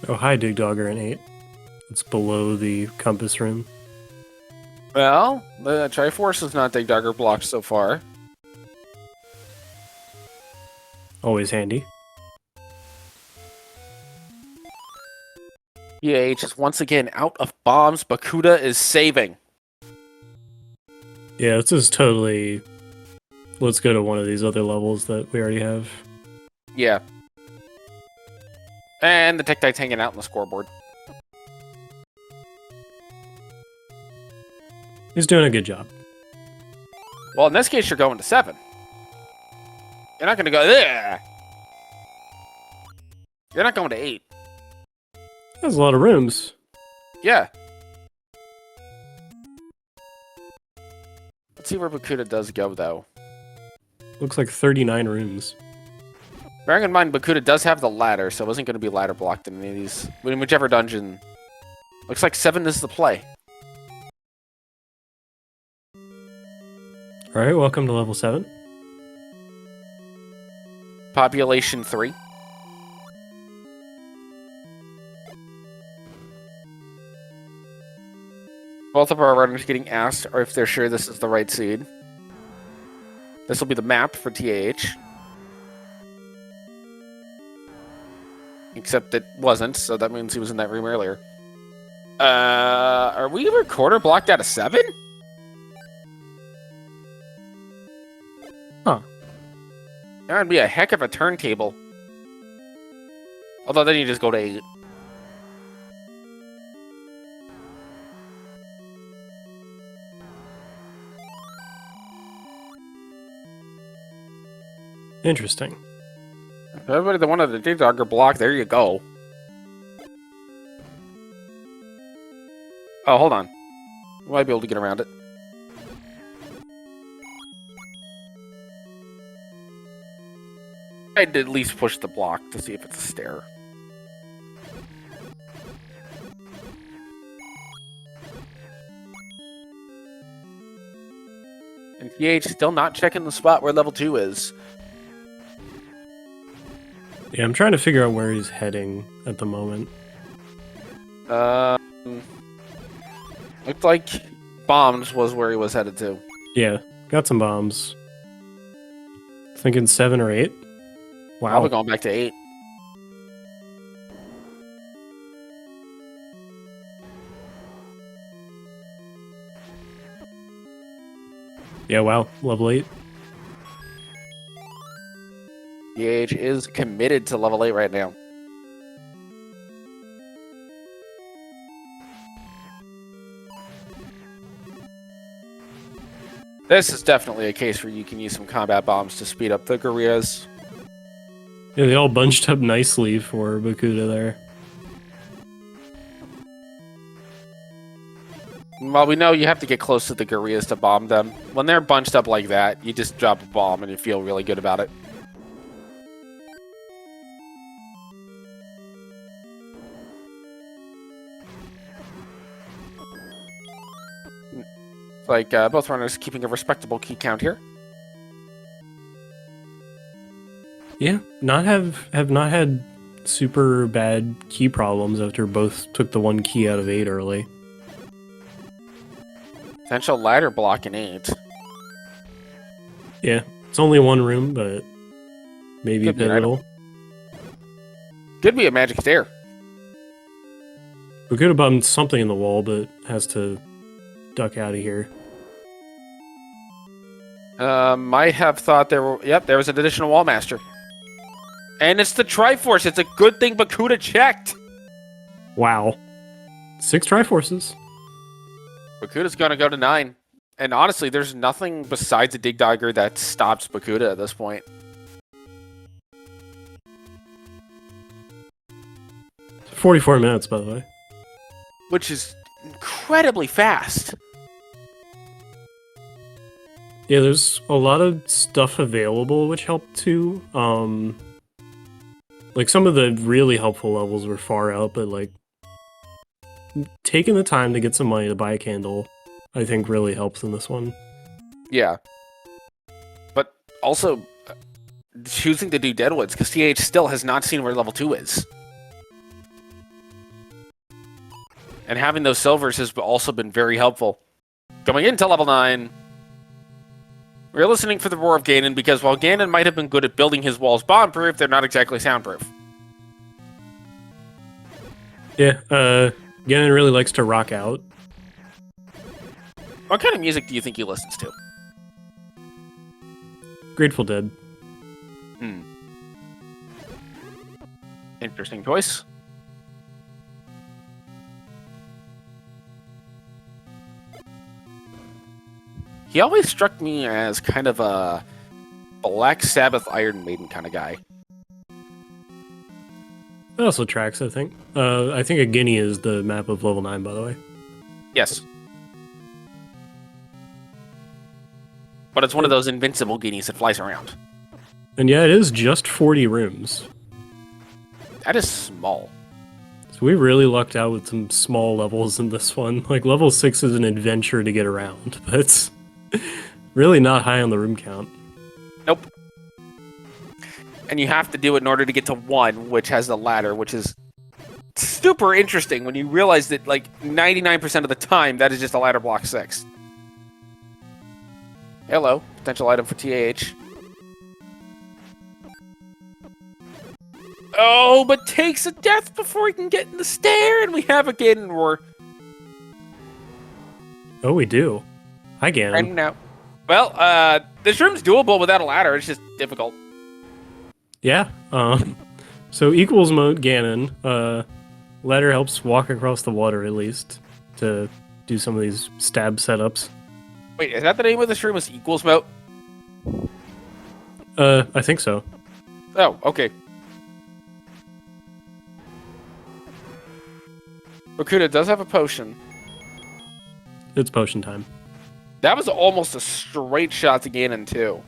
Oh, hi, Dig Dogger in 8. It's below the compass room. Well, the Triforce is not Dig Dogger blocked so far. Always handy. TAH is once again out of bombs. Bakuda is saving. Yeah, this is totally... Let's go to one of these other levels that we already have. Yeah. And the Tektite's hanging out on the scoreboard. He's doing a good job. Well, in this case, you're going to 7. You're not going to go there. You're not going to 8. There's a lot of rooms. Yeah. Let's see where Bakuda does go, though. Looks like 39 rooms. Bearing in mind, Bakuda does have the ladder, so it wasn't going to be ladder blocked in any of these. In whichever dungeon. Looks like 7 is the play. Alright, welcome to level 7. Population 3. Both of our runners getting asked or if they're sure this is the right seed. This will be the map for TAH. Except it wasn't, so that means he was in that room earlier. Are we recorder blocked out of 7? Huh. That would be a heck of a turntable. Although then you just go to 8. Interesting. Everybody that wanted the Dig Dogger block, there you go. Oh, hold on. We might be able to get around it. I'd at least push the block to see if it's a stair. And TH still not checking the spot where level 2 is. Yeah, I'm trying to figure out where he's heading at the moment. Looked like bombs was where he was headed to. Yeah, got some bombs. Thinking 7 or 8. Wow. Probably going back to 8. Yeah, wow. Level 8. TH is committed to level 8 right now. This is definitely a case where you can use some combat bombs to speed up the Gurias. Yeah, they all bunched up nicely for Bakuda there. Well, we know you have to get close to the Gurias to bomb them. When they're bunched up like that, you just drop a bomb and you feel really good about it. Like, both runners keeping a respectable key count here. Yeah, have not had super bad key problems after both took the 1 key out of 8 early. Potential ladder block in 8. Yeah, it's only 1 room, but maybe Could be pivotal. Could be a magic stair. We could have bumped something in the wall, but has to duck out of here. Might have thought there were... Yep, there was an additional wall master. And it's the Triforce. It's a good thing Bakuda checked. Wow. 6 Triforces. Bakuda's going to go to 9. And honestly, there's nothing besides a Dig Dagger that stops Bakuda at this point. It's 44 minutes, by the way. Which is incredibly fast. Yeah, there's a lot of stuff available which helped too. Like some of the really helpful levels were far out, but like taking the time to get some money to buy a candle, I think really helps in this one. Yeah. But also choosing to do Deadwoods, because TAH still has not seen where level 2 is. And having those silvers has also been very helpful. Going into level 9, we're listening for the roar of Ganon, because while Ganon might have been good at building his walls bomb-proof, they're not exactly soundproof. Yeah, Ganon really likes to rock out. What kind of music do you think he listens to? Grateful Dead. Interesting choice. He always struck me as kind of a Black Sabbath Iron Maiden kind of guy. That also tracks, I think. I think a guinea is the map of level 9, by the way. Yes. But it's one of those invincible guineas that flies around. And yeah, it is just 40 rooms. That is small. So we really lucked out with some small levels in this one. Like, level 6 is an adventure to get around, but it's really not high on the room count. Nope. And you have to do it in order to get to 1, which has the ladder, which is super interesting when you realize that, like, 99% of the time, that is just a ladder block 6. Hello. Potential item for TAH. Oh, but takes a death before he can get in the stair, and we have a Ganon roar. Oh, we do. Hi, Ganon. And now, well, this room's doable without a ladder. It's just difficult. Yeah. So equals mode Ganon. Ladder helps walk across the water at least to do some of these stab setups. Wait, is that the name of this room? Is equals mode? I think so. Oh, okay. Bakuda does have a potion. It's potion time. That was almost a straight shot to Ganon, too.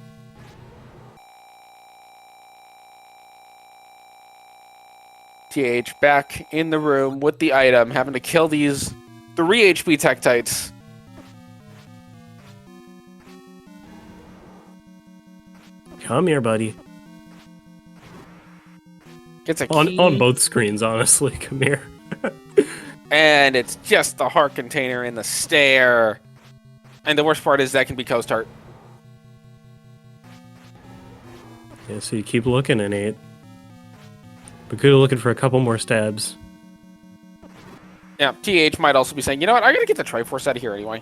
TH back in the room with the item, having to kill these 3 HP Tektites. Come here, buddy. Gets a key. On both screens, honestly. Come here. And it's just the heart container in the stair. And the worst part is that can be Coast Heart. Yeah, so you keep looking, Innate. Bakuda looking for a couple more stabs. Yeah, TH might also be saying, you know what, I gotta get the Triforce out of here anyway.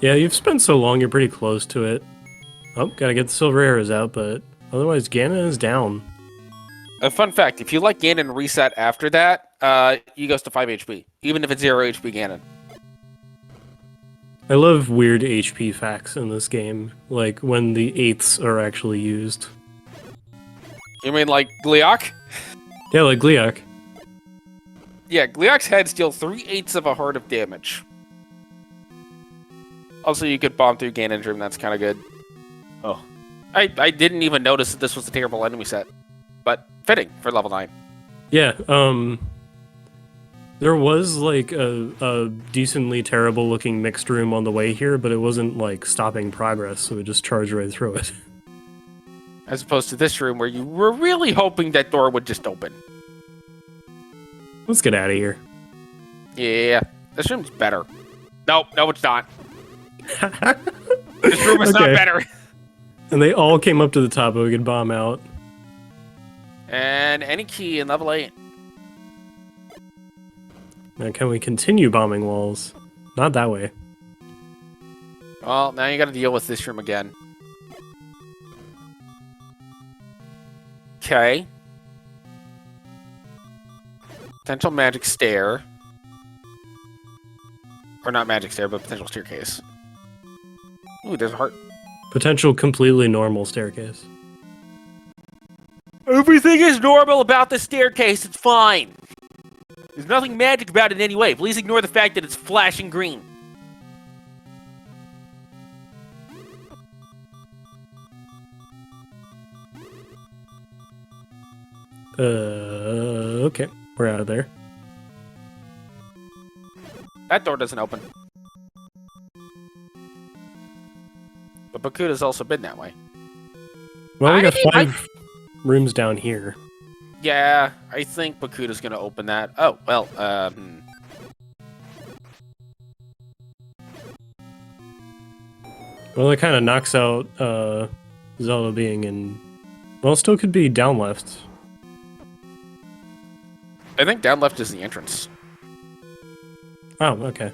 Yeah, you've spent so long, you're pretty close to it. Oh, gotta get the silver arrows out, but otherwise Ganon is down. A fun fact, if you let Ganon reset after that, he goes to 5 HP. Even if it's 0 HP Ganon. I love weird HP facts in this game, like when the 8ths are actually used. You mean like Gleok? Yeah, like Gleok. Yeah, Gleok's heads deal 3/8 of a heart of damage. Also, you could bomb through Ganon's room, that's kind of good. Oh. I didn't even notice that this was a terrible enemy set. But fitting for level 9. Yeah, there was like a decently terrible looking mixed room on the way here, but it wasn't like stopping progress, so it just charged right through it. As opposed to this room where you were really hoping that door would just open. Let's get out of here. Yeah, this room's better. No, it's not. This room is not better. And they all came up to the top, but we could bomb out. And any key in level 8. Now, can we continue bombing walls? Not that way. Well, now you gotta deal with this room again. Okay. Potential magic stair. Or not magic stair, but potential staircase. Ooh, there's a heart. Potential completely normal staircase. Everything is normal about the staircase. It's fine. There's nothing magic about it in any way. Please ignore the fact that it's flashing green. Okay. We're out of there. That door doesn't open. But Bakuda's also been that way. Well, we got 5 rooms down here. Yeah, I think Bakuda's gonna open that. Oh, well, Well, it kind of knocks out Zelda being in... Well, it still could be down left. I think down left is the entrance. Oh, okay.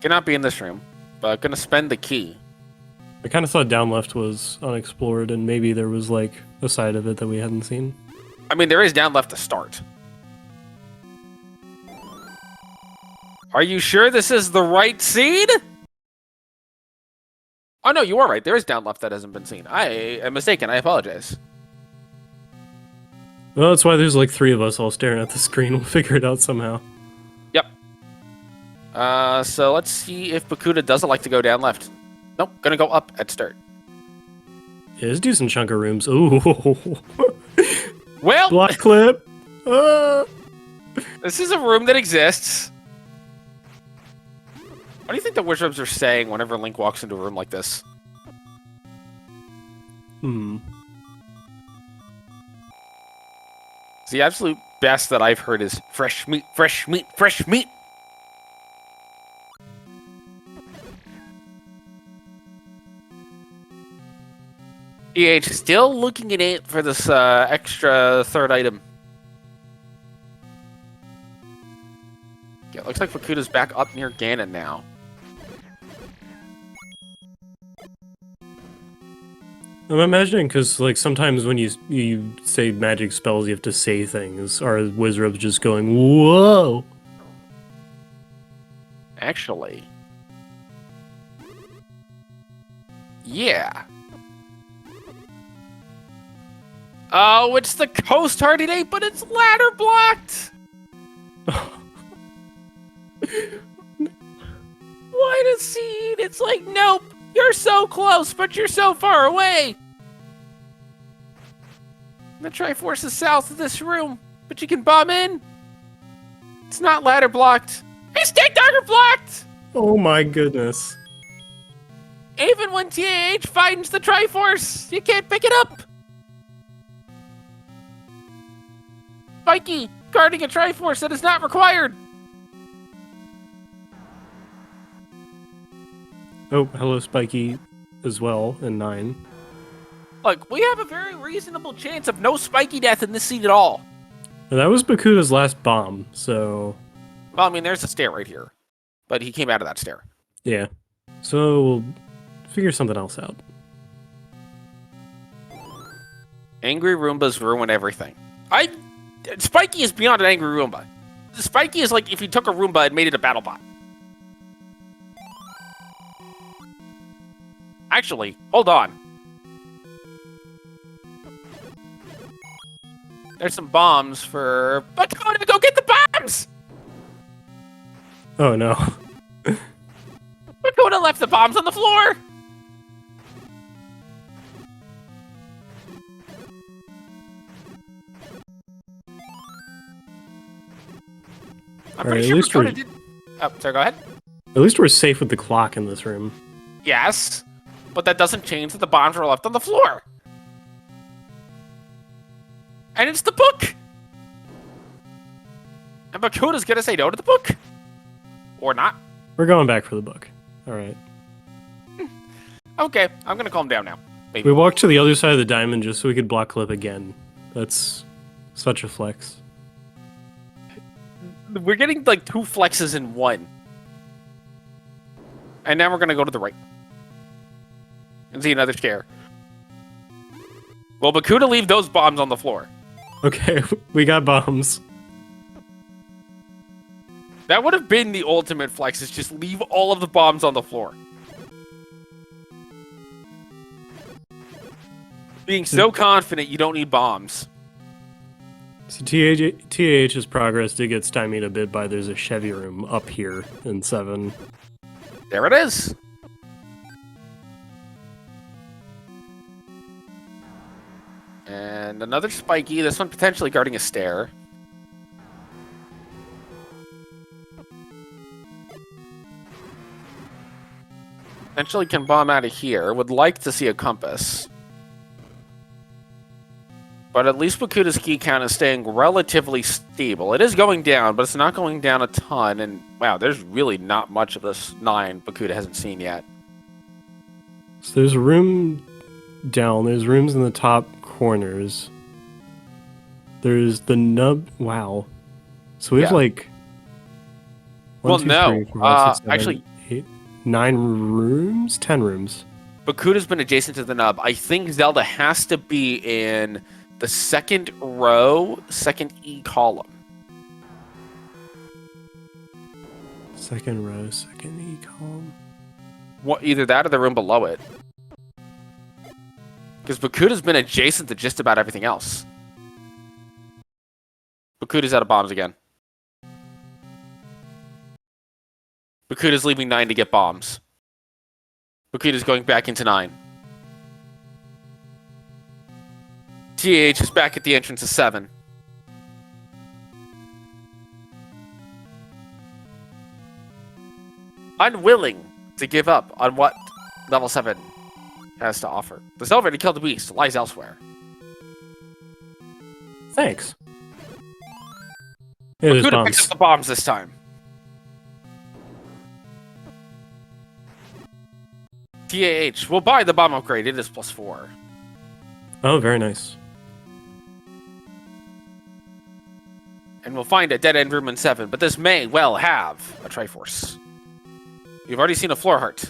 Cannot be in this room, but gonna spend the key. I kind of thought down left was unexplored, and maybe there was, like, a side of it that we hadn't seen. I mean, there is down left to start. Are you sure this is the right seed? Oh, no, you are right. There is down left that hasn't been seen. I am mistaken. I apologize. Well, that's why there's, like, 3 of us all staring at the screen. We'll figure it out somehow. Yep. So let's see if Bakuda doesn't like to go down left. Nope, gonna go up at start. Yeah, there's a decent chunk of rooms. Ooh. Well, Block clip. this is a room that exists. What do you think the wizards are saying whenever Link walks into a room like this? Hmm. The absolute best that I've heard is fresh meat, fresh meat, fresh meat. TAH still looking at it for this extra third item. Yeah, it looks like Bakuda's back up near Ganon now. I'm imagining because, like, sometimes when you say magic spells, you have to say things. Are wizards just going, whoa? Actually. Yeah. Oh, it's the Coast Hardy 8, but it's ladder blocked! What a scene! It's like, nope, you're so close, but you're so far away! The Triforce is south of this room, but you can bomb in. It's not ladder blocked. It's Stick Dagger blocked! Oh my goodness. Even when TAH finds the Triforce, you can't pick it up! Spiky, guarding a Triforce that is not required! Oh, hello, Spiky, as well, in 9. Look, we have a very reasonable chance of no Spiky death in this seed at all. And that was Bakuda's last bomb, so... Well, I mean, there's a stair right here. But he came out of that stair. Yeah. So, we'll figure something else out. Angry Roombas ruin everything. Spiky is beyond an angry Roomba. Spiky is like if you took a Roomba and made it a battle bot. Actually, hold on. There's some bombs for... Bakuda, go get the bombs! Oh no. Bakuda left the bombs on the floor! I'm pretty sure Bakuda did... Oh, sorry, go ahead. At least we're safe with the clock in this room. Yes, but that doesn't change that the bombs are left on the floor. And it's the book! And Bakuda's gonna say no to the book. Or not. We're going back for the book. Alright. Okay, I'm gonna calm down now. We walked to the other side of the diamond just so we could block clip again. That's such a flex. We're getting like 2 flexes in one. And now we're going to go to the right. And see another scare. Well, Bakuda, leave those bombs on the floor. Okay, we got bombs. That would have been the ultimate flex, is just leave all of the bombs on the floor. Being so confident you don't need bombs. So TAH's progress did get stymied a bit by there's a Chevy room up here in 7. There it is. And another spiky, this one potentially guarding a stair. Potentially can bomb out of here. Would like to see a compass. But at least Bakuda's key count is staying relatively stable. It is going down, but it's not going down a ton. And wow, there's really not much of this 9 Bakuda hasn't seen yet. So there's a room down. There's rooms in the top corners. There's the nub. Wow. So we have like... 1, 2, 3, 4, 5, 6, 7, actually... 8, 9 rooms? 10 rooms. Bakuda's been adjacent to the nub. I think Zelda has to be in the second row, second E column. Second row, second E column. What, either that or the room below it. Because Bakuda's been adjacent to just about everything else. Bakuda's out of bombs again. Bakuda's leaving 9 to get bombs. Bakuda's going back into 9. TAH is back at the entrance of 7. Unwilling to give up on what level 7 has to offer. The Zelda to kill the beast lies elsewhere. Thanks. It is Bakuda picks up the bombs this time. TAH will buy the bomb upgrade. It is +4. Oh, very nice. And we'll find a dead-end room in 7, but this may well have a Triforce. You've already seen a floor heart.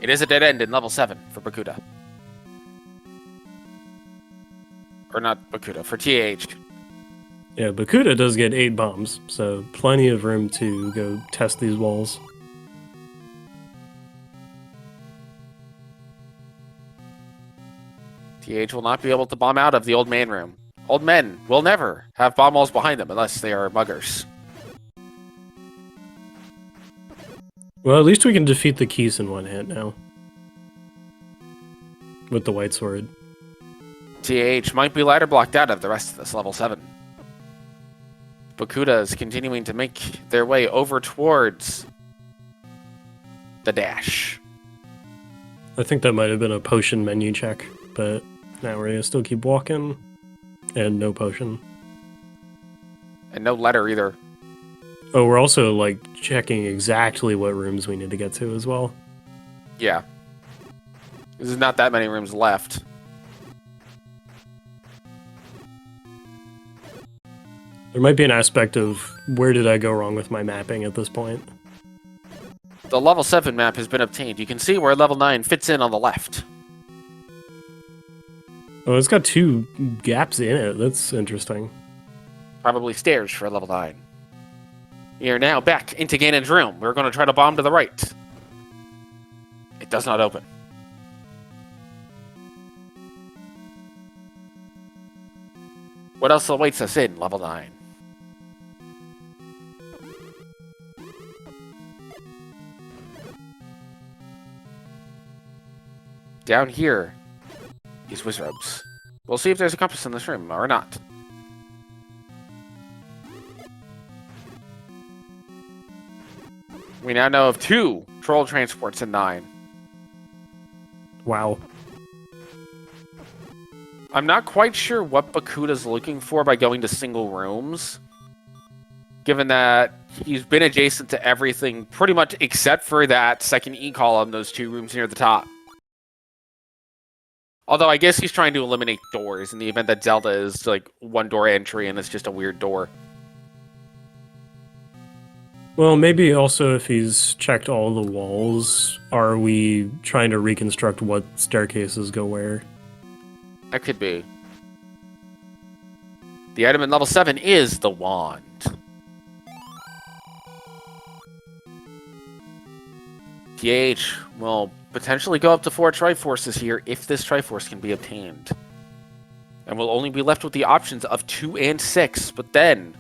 It is a dead end in level 7 for Bakuda. Or not Bakuda, for TAH. Yeah, Bakuda does get 8 bombs, so plenty of room to go test these walls. TAH will not be able to bomb out of the old man room. Old men will never have bomb walls behind them unless they are muggers. Well, at least we can defeat the keys in one hit now. With the white sword. TAH might be ladder blocked out of the rest of this level 7. Bakuda is continuing to make their way over towards the dash. I think that might have been a potion menu check, but now we're gonna still keep walking. And no potion. And no letter either. Oh, we're also, like, checking exactly what rooms we need to get to as well. Yeah. There's not that many rooms left. There might be an aspect of where did I go wrong with my mapping at this point. The level 7 map has been obtained. You can see where level 9 fits in on the left. Oh, it's got 2 gaps in it. That's interesting. Probably stairs for level 9. We are now back into Ganon's room. We're going to try to bomb to the right. It does not open. What else awaits us in level 9? Down here is Wizrobes. We'll see if there's a compass in this room or not. We now know of 2 troll transports in 9. Wow. I'm not quite sure what Bakuda's looking for by going to single rooms, given that he's been adjacent to everything pretty much except for that second E column, those 2 rooms near the top. Although I guess he's trying to eliminate doors in the event that Zelda is like 1-door entry and it's just a weird door. Well, maybe also if he's checked all the walls, are we trying to reconstruct what staircases go where? That could be. The item in level 7 is the wand. TAH will potentially go up to 4 Triforces here if this Triforce can be obtained. And we'll only be left with the options of 2 and 6, but then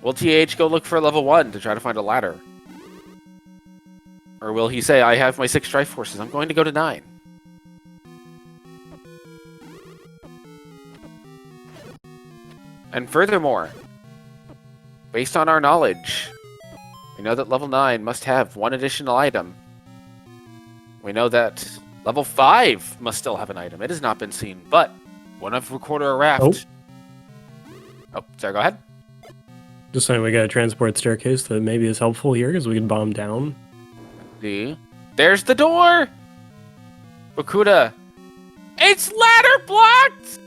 will TAH go look for level 1 to try to find a ladder? Or will he say, I have my 6 Triforces, I'm going to go to 9? And furthermore, based on our knowledge, we know that level 9 must have 1 additional item. We know that level 5 must still have an item. It has not been seen, but one of Recorder a Raft. Oh, sorry, go ahead. Just saying we got a transport staircase that maybe is helpful here because we can bomb down. See? There's the door! Bakuda. It's ladder blocked!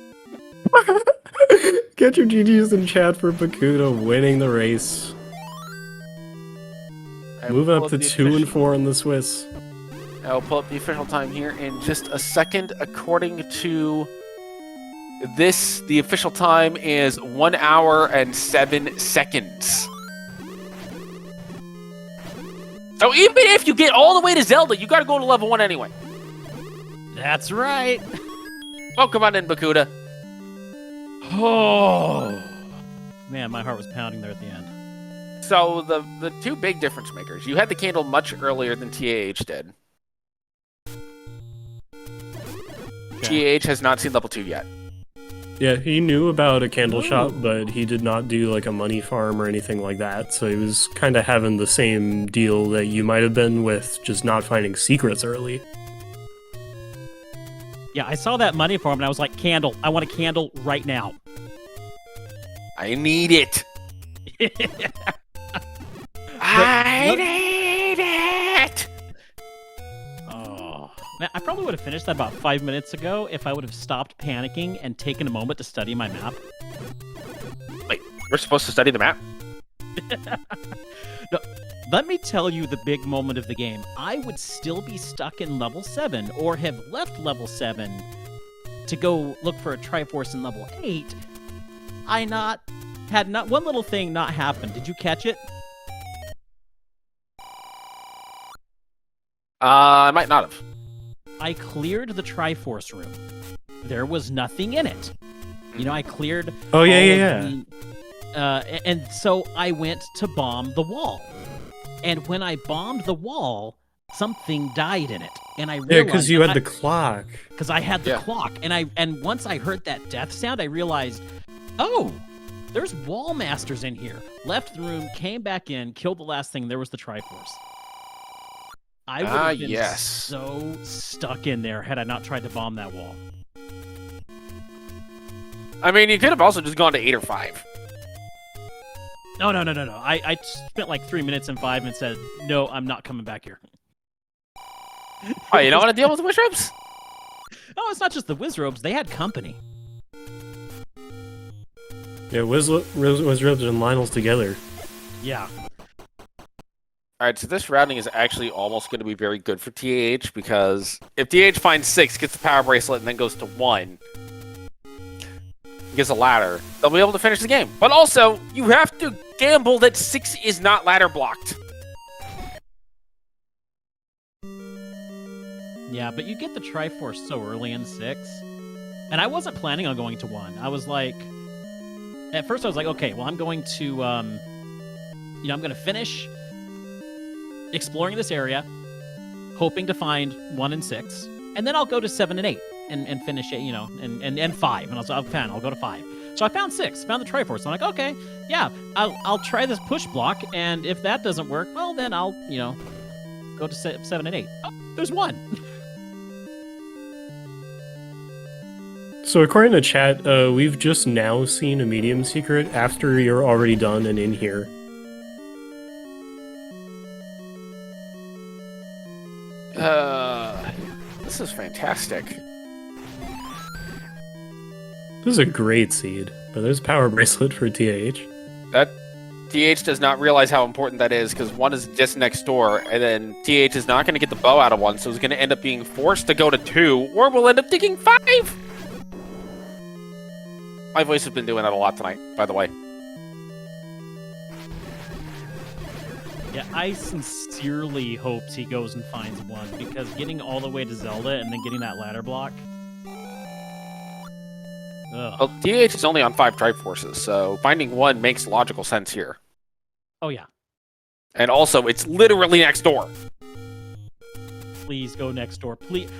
Get your GGs in chat for Bakuda winning the race. Move up to 2 and 4 on the Swiss. I'll pull up the official time here in just a second. According to this, the official time is 1 hour and 7 seconds. So even if you get all the way to Zelda, you gotta go to level 1 anyway. That's right. Oh, come on in, Bakuda. Oh. Man, my heart was pounding there at the end. So the 2 big difference makers. You had the candle much earlier than TAH did. Okay. TAH has not seen level 2 yet. Yeah, he knew about a candle shop, but he did not do like a money farm or anything like that. So he was kind of having the same deal that you might have been with just not finding secrets early. Yeah, I saw that money farm and I was like, candle. I want a candle right now. I need it. I need it. Oh, man, I probably would have finished that about 5 minutes ago if I would have stopped panicking and taken a moment to study my map. Wait, we're supposed to study the map? No, let me tell you the big moment of the game. I would still be stuck in level 7 or have left level 7 to go look for a Triforce in level 8. Had not one little thing not happen. Did you catch it? I might not have. I cleared the Triforce room. There was nothing in it. You know, I cleared. Oh, yeah, all yeah, of the, and so I went to bomb the wall. And when I bombed the wall, something died in it. And I realized. Yeah, because you had the clock. Because I had the clock. And once I heard that death sound, I realized, oh, there's wall masters in here. Left the room, came back in, killed the last thing. There was the Triforce. I would have been so stuck in there had I not tried to bomb that wall. I mean, you could have also just gone to 8 or 5. No. I spent like 3 minutes and 5 and said, no, I'm not coming back here. Oh, you don't want to deal with the wish ropes? No, it's not just the Wizrobes. They had company. Yeah, Wizrobes and Lionel's together. Yeah. Alright, so this routing is actually almost going to be very good for TAH, because if TAH finds 6, gets the power bracelet, and then goes to 1, gets a ladder, they'll be able to finish the game. But also, you have to gamble that 6 is not ladder blocked. Yeah, but you get the Triforce so early in 6. And I wasn't planning on going to 1. I was like... At first I was like, okay, well, I'm going to, I'm going to finish exploring this area, hoping to find 1 and 6, and then I'll go to 7 and 8 and finish it, and 5. And I'll go to 5. So I found 6, found the Triforce. I'm like, okay, yeah, I'll try this push block, and if that doesn't work, well, then I'll, go to 7 and 8. Oh, there's 1. So according to chat, we've just now seen a medium secret after you're already done and in here. This is fantastic. This is a great seed, but there's a power bracelet for TAH. That TH does not realize how important that is, because one is just next door, and then TH is not going to get the bow out of one, so he's going to end up being forced to go to 2, or we'll end up taking 5! My voice has been doing that a lot tonight, by the way. Yeah, I sincerely hoped he goes and finds 1, because getting all the way to Zelda and then getting that ladder block... Ugh. Well, TH is only on 5 Triforces, so finding 1 makes logical sense here. Oh, yeah. And also, it's literally next door. Please go next door. Please.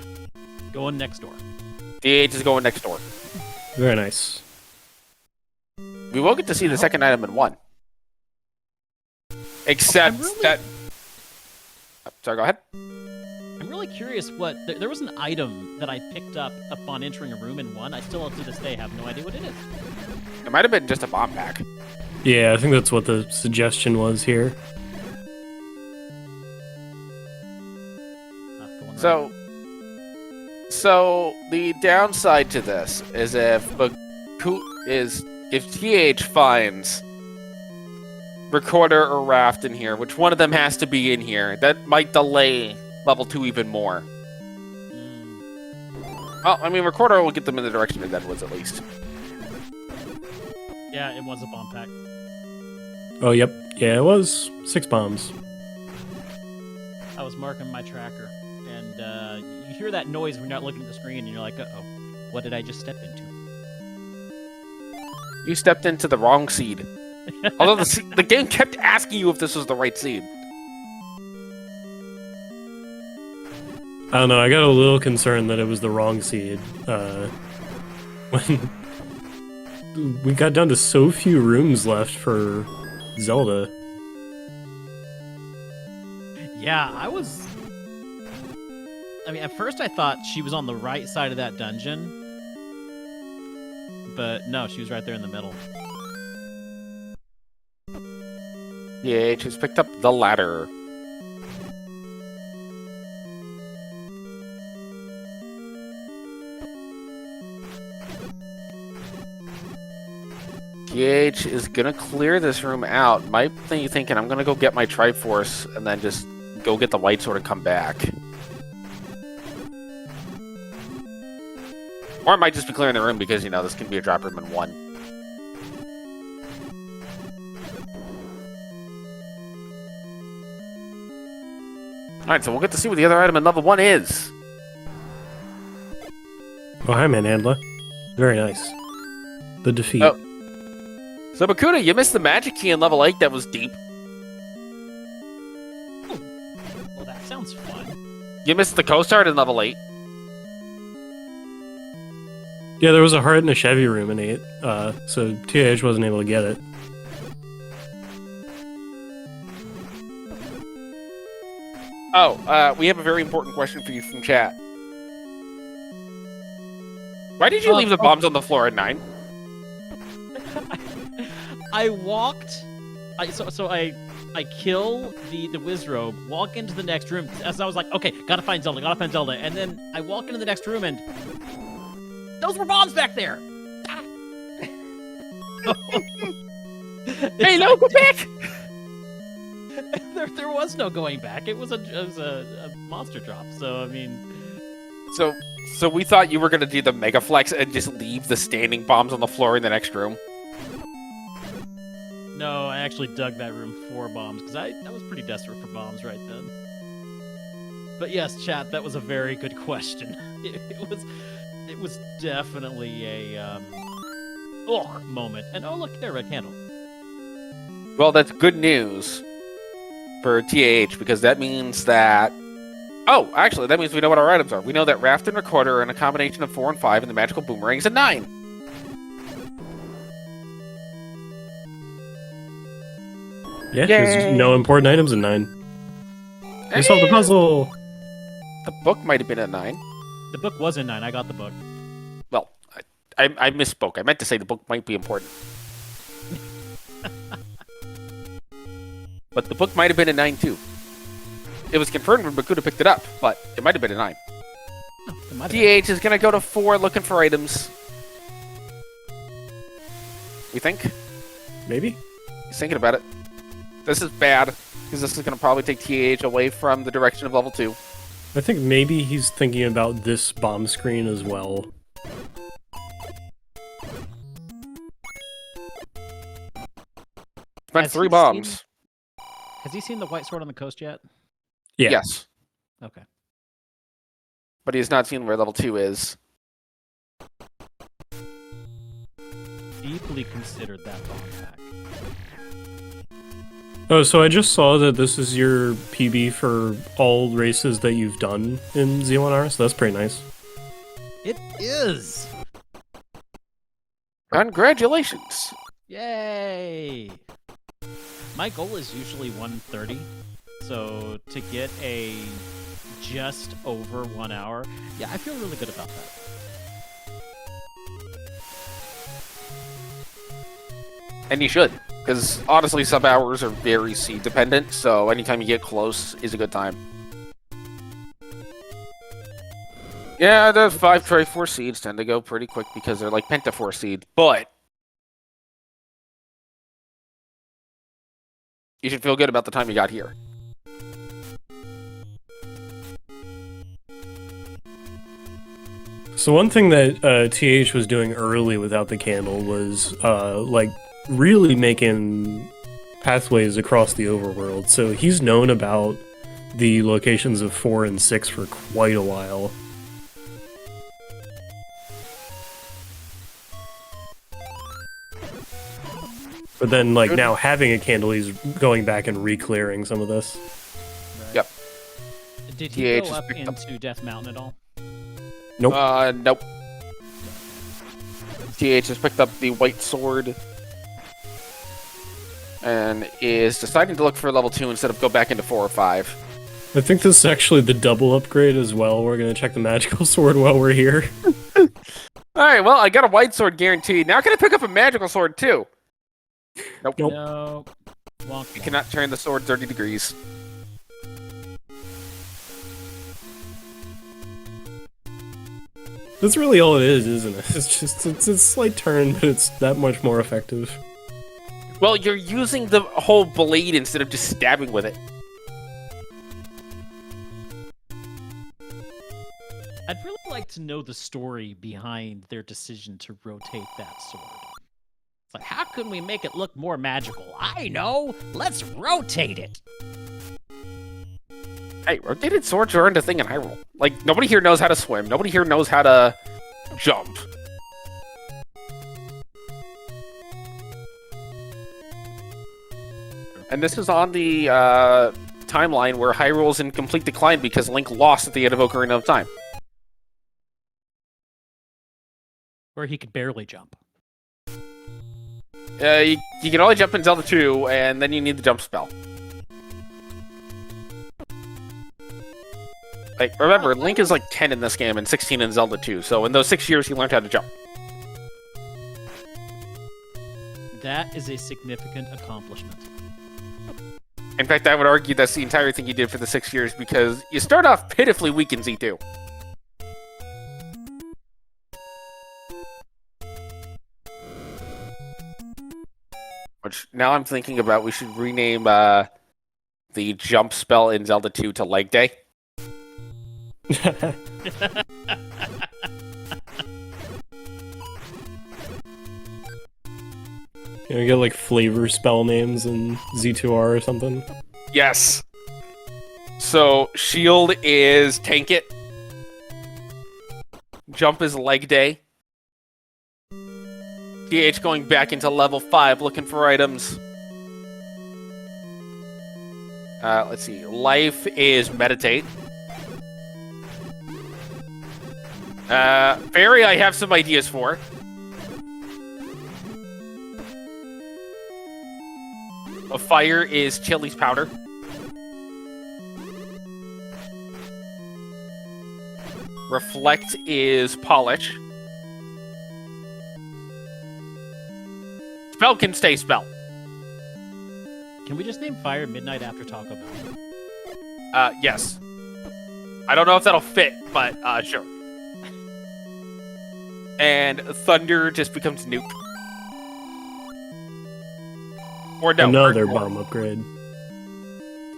Going next door. TH is going next door. Very nice. We will get to see the second item in 1. Except that... Sorry, go ahead. I'm really curious what... There was an item that I picked up upon entering a room in 1. I still, to this day, have no idea what it is. It might have been just a bomb pack. Yeah, I think that's what the suggestion was here. So the downside to this is if TH finds Recorder or Raft in here, which one of them has to be in here, that might delay level 2 even more. Well, I mean, Recorder will get them in the direction of Deadwoods at least. Yeah, it was a bomb pack. Oh, yep. Yeah, it was 6 bombs. I was marking my tracker, and you hear that noise when you're not looking at the screen, and you're like, uh-oh, what did I just step into? You stepped into the wrong seed. Although the game kept asking you if this was the right seed. I don't know, I got a little concerned that it was the wrong seed. When we got down to so few rooms left for Zelda. Yeah, I mean, at first I thought she was on the right side of that dungeon. But no, she was right there in the middle. TH has picked up the ladder. TH is gonna clear this room out. Might be thinking I'm gonna go get my Triforce and then just go get the White Sword and come back. Or it might just be clearing the room because, you know, this can be a drop room in 1. Alright, so we'll get to see what the other item in level 1 is. Oh, hi, Manhandla. Very nice. The defeat. Oh. So, Bakuda, you missed the magic key in level 8 that was deep. Well, that sounds fun. You missed the coast art in level 8. Yeah, there was a heart in a Chevy room in 8, so TH wasn't able to get it. Oh, we have a very important question for you from chat. Why did you leave the bombs on the floor at 9? I walked. I kill the Wizrobe, walk into the next room, as I was like, okay, gotta find Zelda, and then I walk into the next room and those were bombs back there. Hey, no, go back! There was no going back. It was a monster drop. So I mean, so we thought you were gonna do the Mega Flex and just leave the standing bombs on the floor in the next room. No, I actually dug that room for bombs because I was pretty desperate for bombs right then. But yes, chat, that was a very good question. It was definitely a moment. And oh look, there, red candle. Well, that's good news for TAH because that means that. Oh, actually, that means we know what our items are. We know that Raft and Recorder are in a combination of 4 and 5, and the magical boomerang is a 9. Yeah, there's no important items in 9. We solved the puzzle! The book might have been a 9. The book was in 9. I got the book. Well, I misspoke. I meant to say the book might be important. But the book might have been a 9 too. It was confirmed when Bakuda picked it up, but it might have been a 9. TAH is going to go to 4 looking for items. You think? Maybe? He's thinking about it. This is bad, because this is going to probably take TAH away from the direction of level 2. I think maybe he's thinking about this bomb screen as well. Spent 3 bombs. Has he seen the white sword on the coast yet? Yeah. Yes. Okay. But he has not seen where level 2 is. Deeply considered that bomb pack. Oh, so I just saw that this is your PB for all races that you've done in Z1R, so that's pretty nice. It is! Congratulations. Yay! My goal is usually 130, so to get a just over 1 hour, yeah, I feel really good about that. And you should, because honestly, sub hours are very seed dependent, so anytime you get close is a good time. Yeah, the 5 try 4 seeds tend to go pretty quick because they're like Penta 4 seed, but you should feel good about the time you got here. So one thing that TH was doing early without the candle was like really making pathways across the overworld. So he's known about the locations of 4 and 6 for quite a while. But then, like, now having a candle, he's going back and re-clearing some of this. Right. Yep. Did he TH go has up picked up- into Death Mountain at all? Nope. Nope. TH has picked up the white sword and is deciding to look for level 2 instead of go back into 4 or 5. I think this is actually the double upgrade as well. We're going to check the magical sword while we're here. Alright, well, I got a white sword guaranteed. Now can I pick up a magical sword too? Nope. Nope. No. Wonk, You wonk. cannot turn the sword 30 degrees. That's really all it is, isn't it? It's just, it's a slight turn, but it's that much more effective. Well, you're using the whole blade instead of just stabbing with it. I'd really like to know the story behind their decision to rotate that sword. It's like, how can we make it look more magical? I know! Let's rotate it! Hey, rotated swords aren't a thing in Hyrule. Like, nobody here knows how to swim. Nobody here knows how to jump. And this is on the timeline where Hyrule's in complete decline because Link lost at the end of Ocarina of Time. Where he could barely jump. You can only jump in Zelda 2, and then you need the jump spell. Like, remember, Link is like 10 in this game and 16 in Zelda 2, so in those 6 years he learned how to jump. That is a significant accomplishment. In fact, I would argue that's the entire thing he did for the 6 years, because you start off pitifully weak in Z2. Which, now I'm thinking about, we should rename the jump spell in Zelda 2 to Leg Day. Can we get like flavor spell names in Z2R or something? Yes. So, shield is tank it. Jump is leg day. TH going back into level 5 looking for items. Let's see. Life is meditate. Fairy I have some ideas for. A fire is Chili's powder. Reflect is polish. Spell can stay spell. Can we just name fire Midnight after Taco Bell? Yes. I don't know if that'll fit, but sure. And thunder just becomes nuke. Or no. Another bomb upgrade.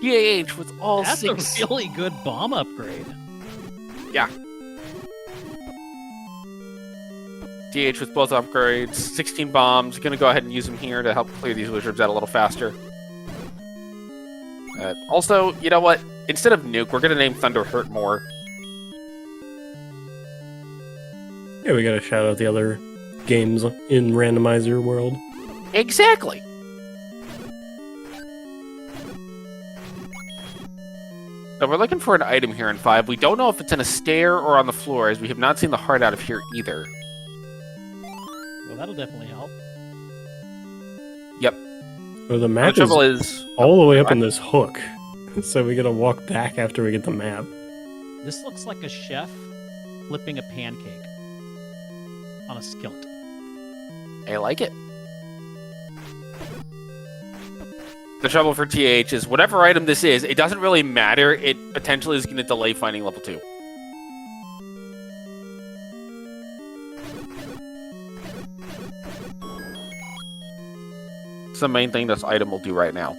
TAH with all That's 6. a really good bomb upgrade. Yeah. TH with both upgrades, 16 bombs. Gonna go ahead and use them here to help clear these wizards out a little faster. Also, you know what? Instead of nuke, we're gonna name Thunder Hurt more. Yeah, we gotta shout out the other games in Randomizer world. Exactly. So we're looking for an item here in 5. We don't know if it's in a stair or on the floor, as we have not seen the heart out of here either. Well, that'll definitely help. Yep. Well, the The map is trouble is, all the way up in this hook, so we gotta walk back after we get the map. This looks like a chef flipping a pancake on a skillet. I like it. The trouble for TH is whatever item this is, it doesn't really matter. It potentially is going to delay finding level 2. It's the main thing this item will do right now.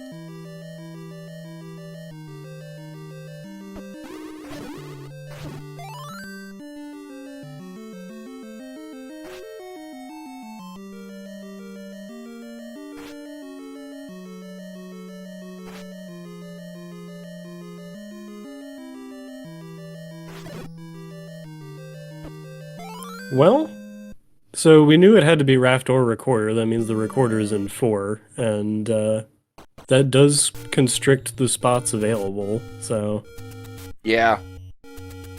Well, so we knew it had to be raft or recorder. That means the recorder is in 4, and that does constrict the spots available. So Yeah.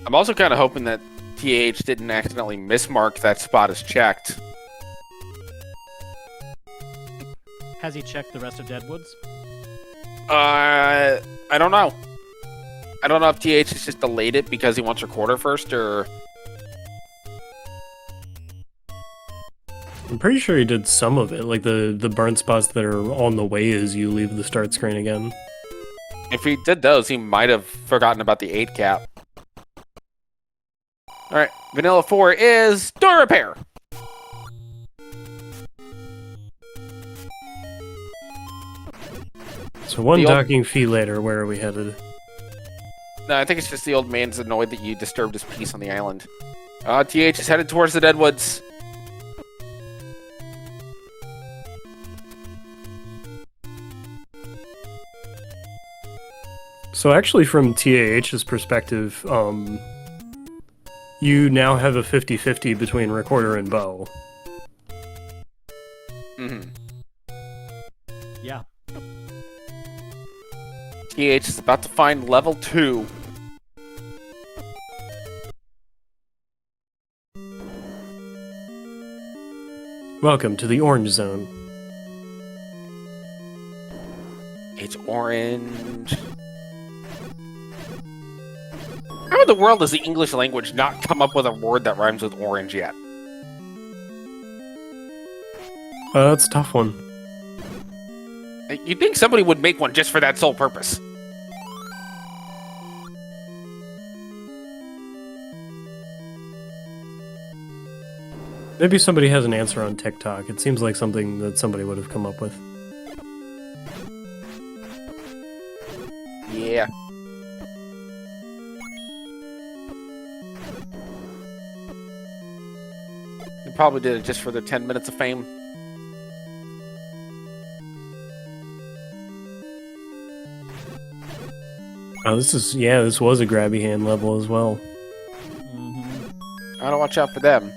I'm also kind of hoping that TH didn't accidentally mismark that spot as checked. Has he checked the rest of Deadwoods? I don't know. I don't know if TH has just delayed it because he wants recorder first, or... I'm pretty sure he did some of it, like the burn spots that are on the way as you leave the start screen again. If he did those, he might have forgotten about the 8 cap. Alright, Vanilla 4 is door repair. So one The old- docking fee later, where are we headed? No, I think it's just the old man's annoyed that you disturbed his peace on the island. TH is headed towards the Deadwoods. So actually from TAH's perspective, you now have a 50-50 between recorder and bow. Mm-hmm. Yeah. TH is about to find level 2. Welcome to the Orange Zone. It's orange. How in the world does the English language not come up with a word that rhymes with orange yet? That's a tough one. You'd think somebody would make one just for that sole purpose. Maybe somebody has an answer on TikTok. It seems like something that somebody would have come up with. Yeah. They probably did it just for their 10 minutes of fame. Oh, this was a grabby hand level as well. Mm-hmm. Gotta watch out for them.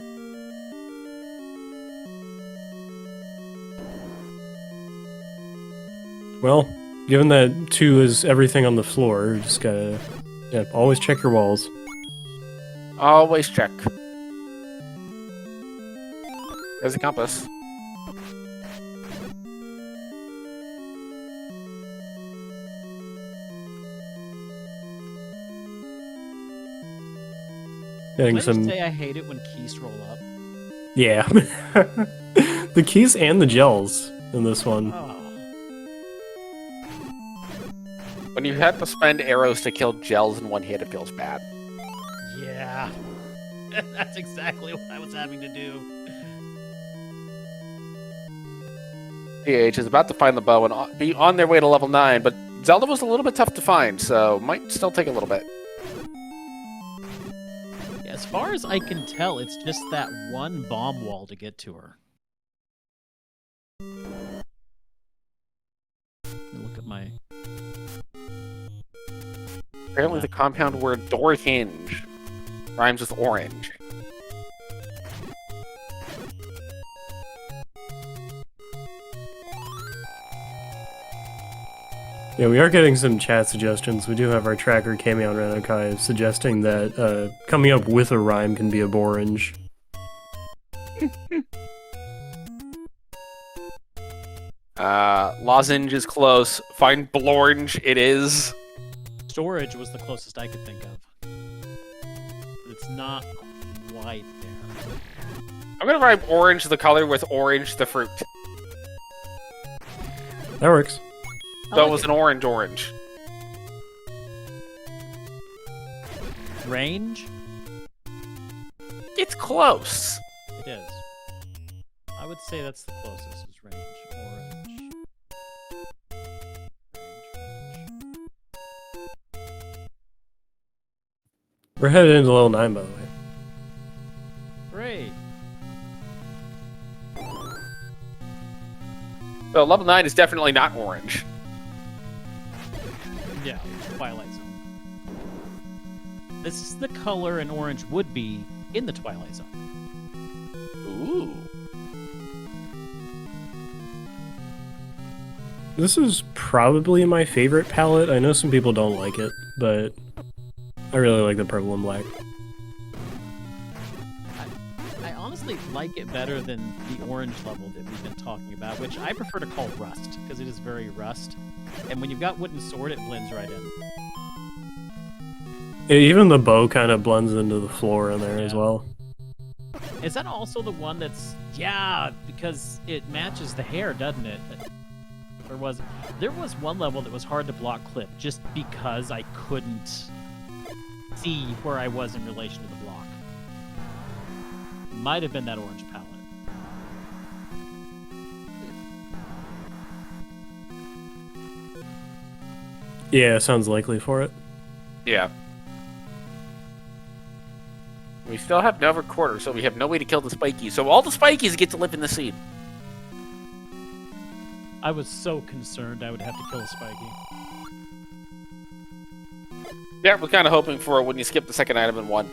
Well, given that 2 is everything on the floor, you just gotta always check your walls. Always check. There's a compass. Getting Can I some, just say I hate it when keys roll up? yeah. The keys and the gels. in this one. Oh. When you have to spend arrows to kill gels in one hit, it feels bad. Yeah. That's exactly what I was having to do. TAH is about to find the bow and be on their way to level 9, but Zelda was a little bit tough to find, so might still take a little bit. Yeah, as far as I can tell, it's just that one bomb wall to get to her. Let me look at my... Apparently the compound word door hinge rhymes with orange. Yeah, we are getting some chat suggestions. We do have our tracker, Kami on Renokai, suggesting that coming up with a rhyme can be a borange. Lozenge is close. Find Blorange it is. Storage was the closest I could think of. It's not quite there. I'm gonna rhyme orange the color with orange the fruit. That works. So it was an orange. Range? It's close. It is. I would say that's the closest is range. Orange. We're headed into level 9, by the way. Great. So level 9 is definitely not orange. Yeah, Twilight Zone. This is the color an orange would be in the Twilight Zone. Ooh. This is probably my favorite palette. I know some people don't like it, but I really like the purple and black. I honestly like it better than the orange level that we've been talking about, which I prefer to call Rust, because it is very Rust. And when you've got Wooden Sword, it blends right in. Yeah, even the bow kind of blends into the floor in there as well. Is that also the one that's... Yeah, because it matches the hair, doesn't it? Or was... There was one level that was hard to block clip, just because I couldn't see where I was in relation to the block. Might have been that orange palette. Yeah, sounds likely for it. Yeah. We still have no recorder, so we have no way to kill the spikies. So all the spikies get to live in the seed. I was so concerned I would have to kill a Spiky. Yeah, we're kind of hoping for when you skip the second item in one.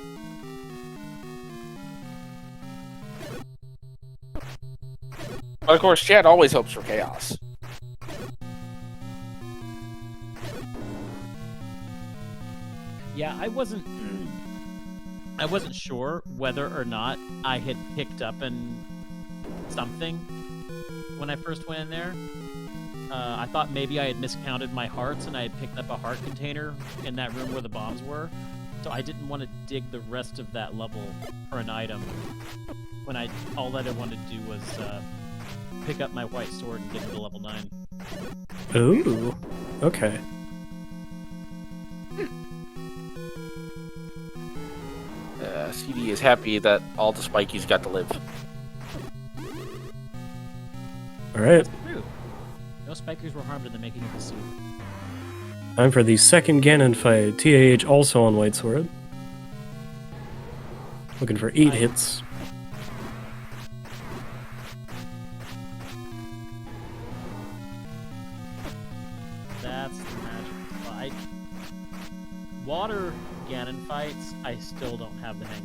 But of course, Chad always hopes for chaos. Yeah, I wasn't sure whether or not I had picked up something when I first went in there. I thought maybe I had miscounted my hearts and I had picked up a heart container in that room where the bombs were. So I didn't want to dig the rest of that level for an item when all that I wanted to do was pick up my white sword and get into level 9. Ooh, okay. CD is happy that all the spikies got to live. Alright, True. No spikers were harmed in the making of the suit. time for the second Ganon fight. TAH also on White Sword. Looking for 8 hits. That's the magic fight. Water Ganon fights, I still don't have the hang of.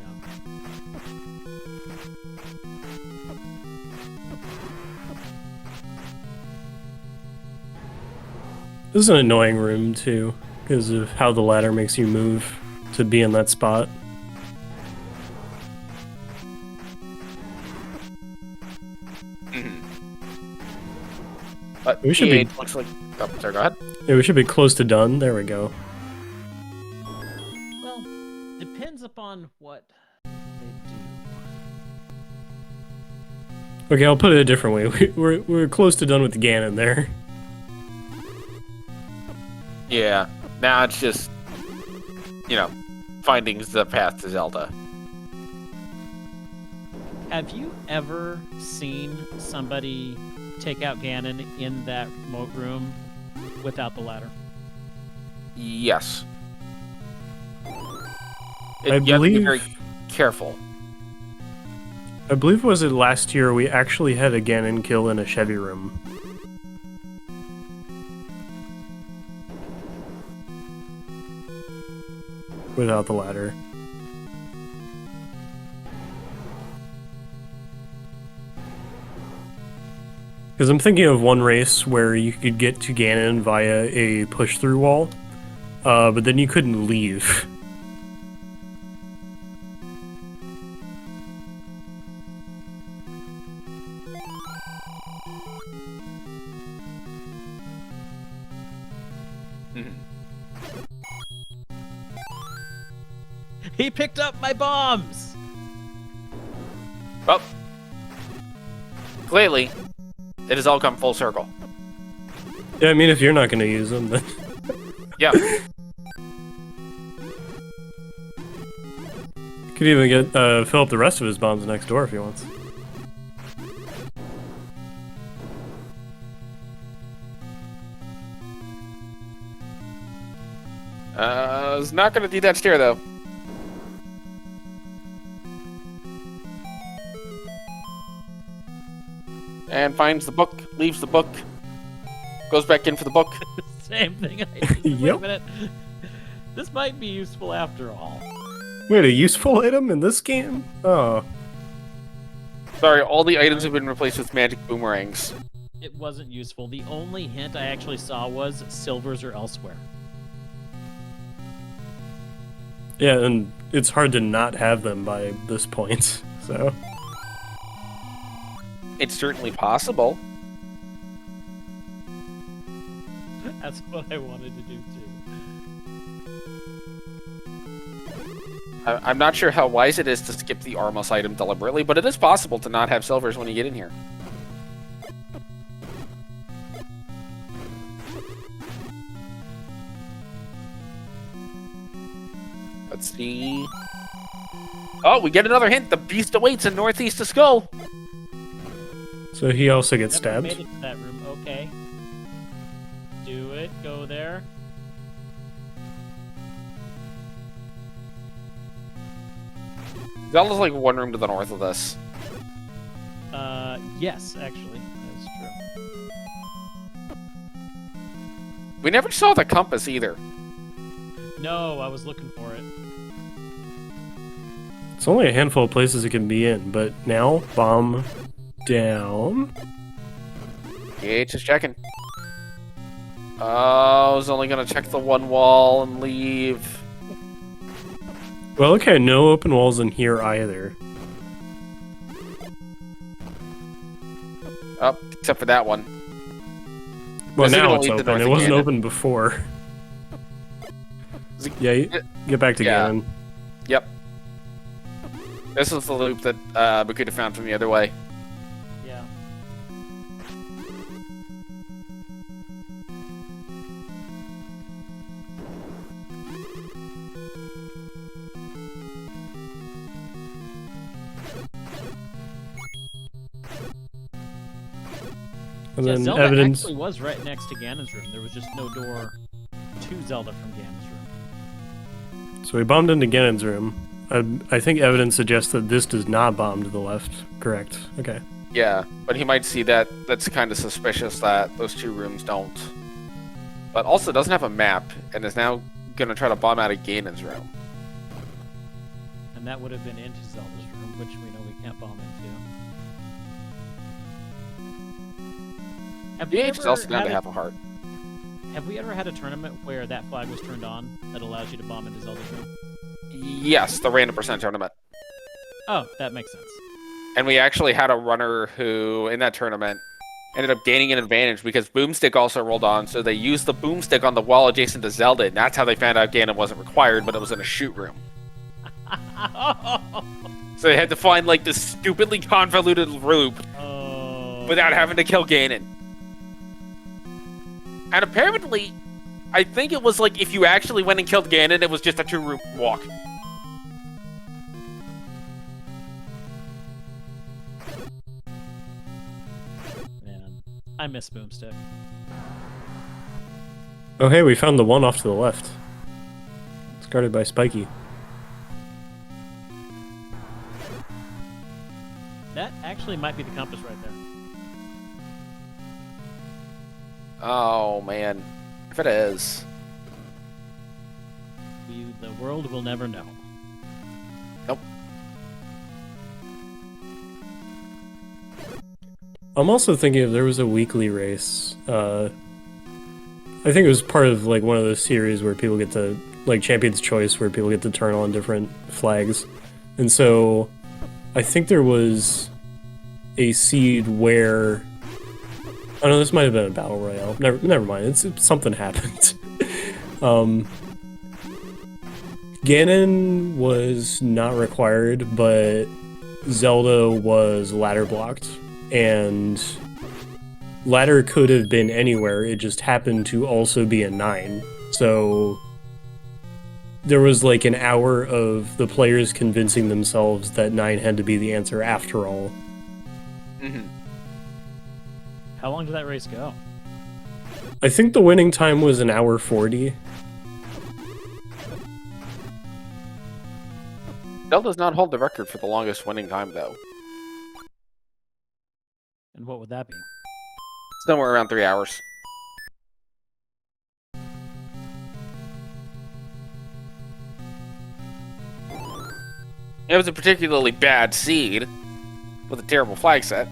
This is an annoying room too, because of how the ladder makes you move to be in that spot. But We should be- TAH looks like... Oh, sorry, go ahead. Yeah, we should be close to done. There we go. Well, depends upon what they do. Okay, I'll put it a different way. We're close to done with Ganon there. Yeah. Now it's just, finding the path to Zelda. Have you ever seen somebody take out Ganon in that remote room without the ladder? Yes. I You have to be believe- very careful. I believe was it last year we actually had a Ganon kill in a Chevy room. Without the ladder. Because I'm thinking of one race where you could get to Ganon via a push-through wall, but then you couldn't leave. He picked up my bombs! Well, clearly, it has all come full circle. Yeah, I mean, if you're not going to use them, then... Yeah. Could even get fill up the rest of his bombs next door if he wants. It's not going to do that stair, though. And finds the book, leaves the book, goes back in for the book. Same thing. Wait a Yep. minute. This might be useful after all. Wait, a useful item in this game? Oh. Sorry, all the items have been replaced with magic boomerangs. It wasn't useful. The only hint I actually saw was silvers are elsewhere. Yeah, and it's hard to not have them by this point, so... It's certainly possible. That's what I wanted to do too. I'm not sure how wise it is to skip the Armos item deliberately, but it is possible to not have silvers when you get in here. Let's see. Oh, we get another hint. The beast awaits in northeast of Skull. So he also gets Never stabbed? made it to that room. Okay. Do it. Go there. Zelda's like one room to the north of this. Yes, actually. That is true. We never saw the compass either. No, I was looking for it. It's only a handful of places it can be in, but now, bomb down. Just checking. Oh, I was only gonna check the one wall and leave. Well, okay, no open walls in here either. Oh, except for that one. Well, This is now gonna it's lead to open. north It of wasn't Ganon. open before. Is it- Yeah, get back to Yeah. Ganon. Yep. This is the loop that Bakuda found from the other way. Yeah. And Yeah, then Zelda evidence. actually was right next to Ganon's room. There was just no door to Zelda from Ganon's room. So we bombed into Ganon's room. I think evidence suggests that this does not bomb to the left. Correct. Okay. Yeah, but he might see that. That's kind of suspicious that those two rooms don't. But also doesn't have a map, and is now gonna try to bomb out of Ganon's room. And that would have been into Zelda's room, which we know we can't bomb into. Have we DH is ever also down had to a- half a heart. Have we ever had a tournament where that flag was turned on that allows you to bomb into Zelda's room? Yes, the random percent tournament. Oh, that makes sense. And we actually had a runner who, in that tournament, ended up gaining an advantage because Boomstick also rolled on, so they used the Boomstick on the wall adjacent to Zelda, and that's how they found out Ganon wasn't required, but it was in a shoot room. So they had to find, like, this stupidly convoluted loop without having to kill Ganon. And apparently, I think it was like if you actually went and killed Ganon, it was just a 2-room walk. Man, I miss Boomstick. Oh, hey, we found the one off to the left. It's guarded by Spiky. That actually might be the compass right there. Oh, man. If it is. The world will never know. Nope. I'm also thinking if there was a weekly race. I think it was part of like one of those series where people get to, like Champion's Choice, where people get to turn on different flags. And so I think there was a seed where, oh no, this might have been a battle royale. Never mind. It's something happened. Ganon was not required, but Zelda was ladder blocked, and ladder could have been anywhere. It just happened to also be a 9. So there was like an hour of the players convincing themselves that 9 had to be the answer after all. Mm-hmm. How long did that race go? I think the winning time was an hour 40. Zelda does not hold the record for the longest winning time, though. And what would that be? Somewhere around 3 hours. It was a particularly bad seed with a terrible flag set.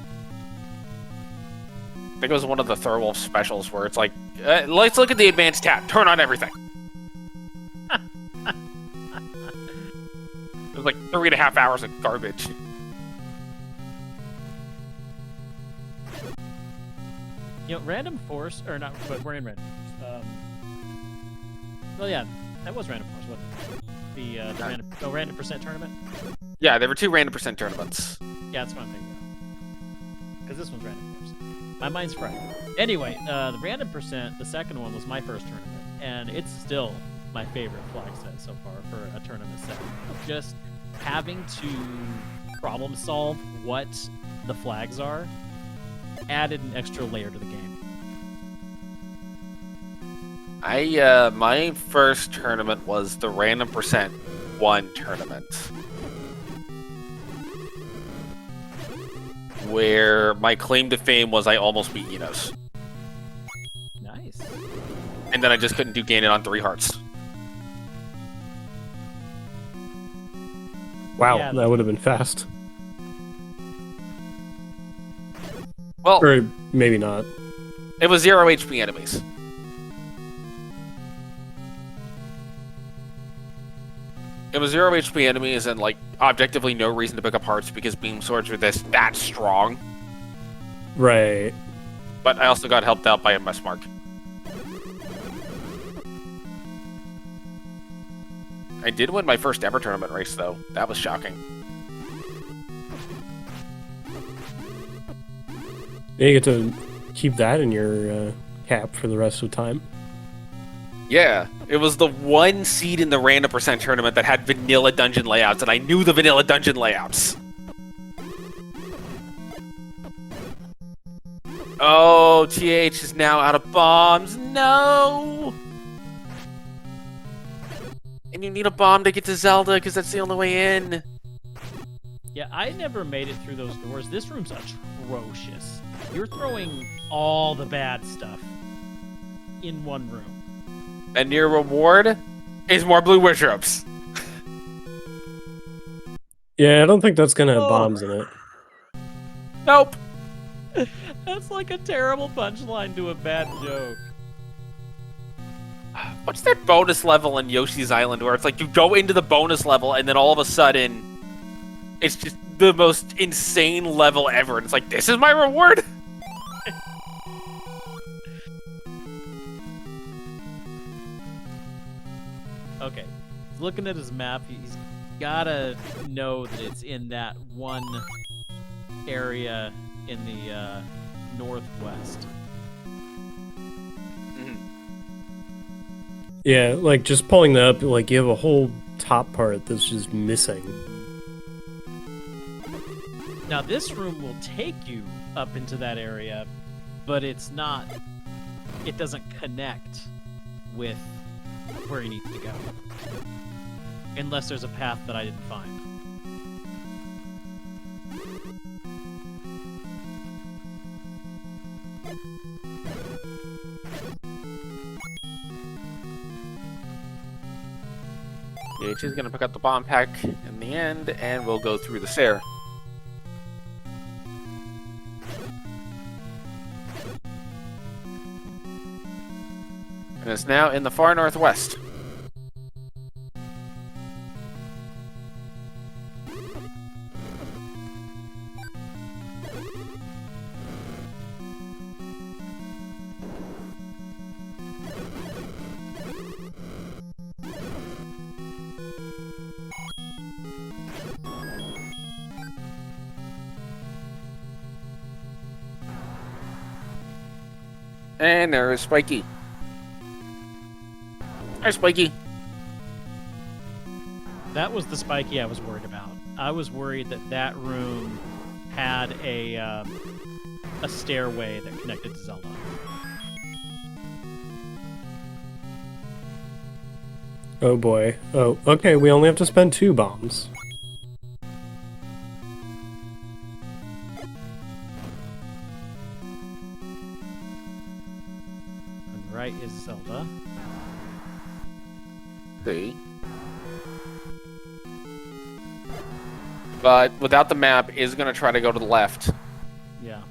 I think it was one of the Thorwolf specials where it's like, let's look at the advanced tab. Turn on everything. It was like 3.5 hours of garbage. You know, Random Force, or not, but we're in Random Force. Well, yeah, that was Random Force, wasn't it? The random percent tournament? Yeah, there were 2 random percent tournaments. Yeah, that's what I'm thinking of. Because this one's Random Force. My mind's fried. Anyway, the Random Percent, the second one, was my first tournament, and it's still my favorite flag set so far for a tournament set. Just having to problem solve what the flags are added an extra layer to the game. My first tournament was the Random Percent 1 tournament. Where my claim to fame was I almost beat Enos. Nice. And then I just couldn't do Ganon on 3 hearts. Wow, Yeah, that would have been fast. Well, Or maybe not. it was 0 HP enemies. It was 0 HP enemies and, like, objectively no reason to pick up hearts because beam swords were that strong. Right. But I also got helped out by a mess mark. I did win my first ever tournament race, though. That was shocking. You get to keep that in your cap for the rest of the time. Yeah, it was the one seed in the Random Percent tournament that had vanilla dungeon layouts, and I knew the vanilla dungeon layouts. Oh, TAH is now out of bombs. No! And you need a bomb to get to Zelda, because that's the only way in. Yeah, I never made it through those doors. This room's atrocious. You're throwing all the bad stuff in one room. And your reward is more blue wardrobes. Yeah, I don't think that's gonna have bombs in it. Nope. That's like a terrible punchline to a bad joke. What's that bonus level in Yoshi's Island where it's like you go into the bonus level and then all of a sudden it's just the most insane level ever and it's like, this is my reward? Okay, looking at his map, he's gotta know that it's in that one area in the northwest. Yeah, like just pulling that up, like you have a whole top part that's just missing. Now this room will take you up into that area, but it's not. It doesn't connect with where you need to go, unless there's a path that I didn't find. TAH is going to pick up the bomb pack in the end, and we'll go through the stair. And it's now in the far northwest. And there is Spiky. Hi, Spiky. That was the Spiky I was worried about. I was worried that that room had a stairway that connected to Zelda. Oh boy. Oh, okay, we only have to spend 2 bombs. And right is Zelda. See. But without the map, is going to try to go to the left. Yeah.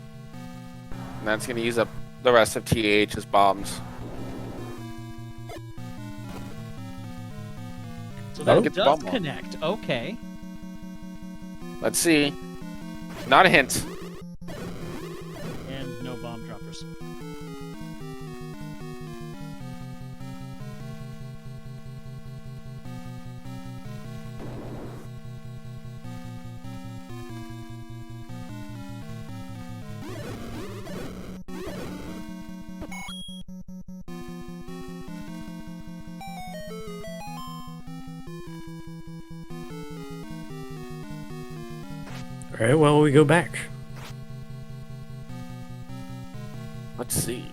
And that's going to use up the rest of TAH's bombs. So That'll that get the does bomb off. connect. Okay. Let's see. Not a hint. And no bomb droppers. Alright, well, we go back. Let's see.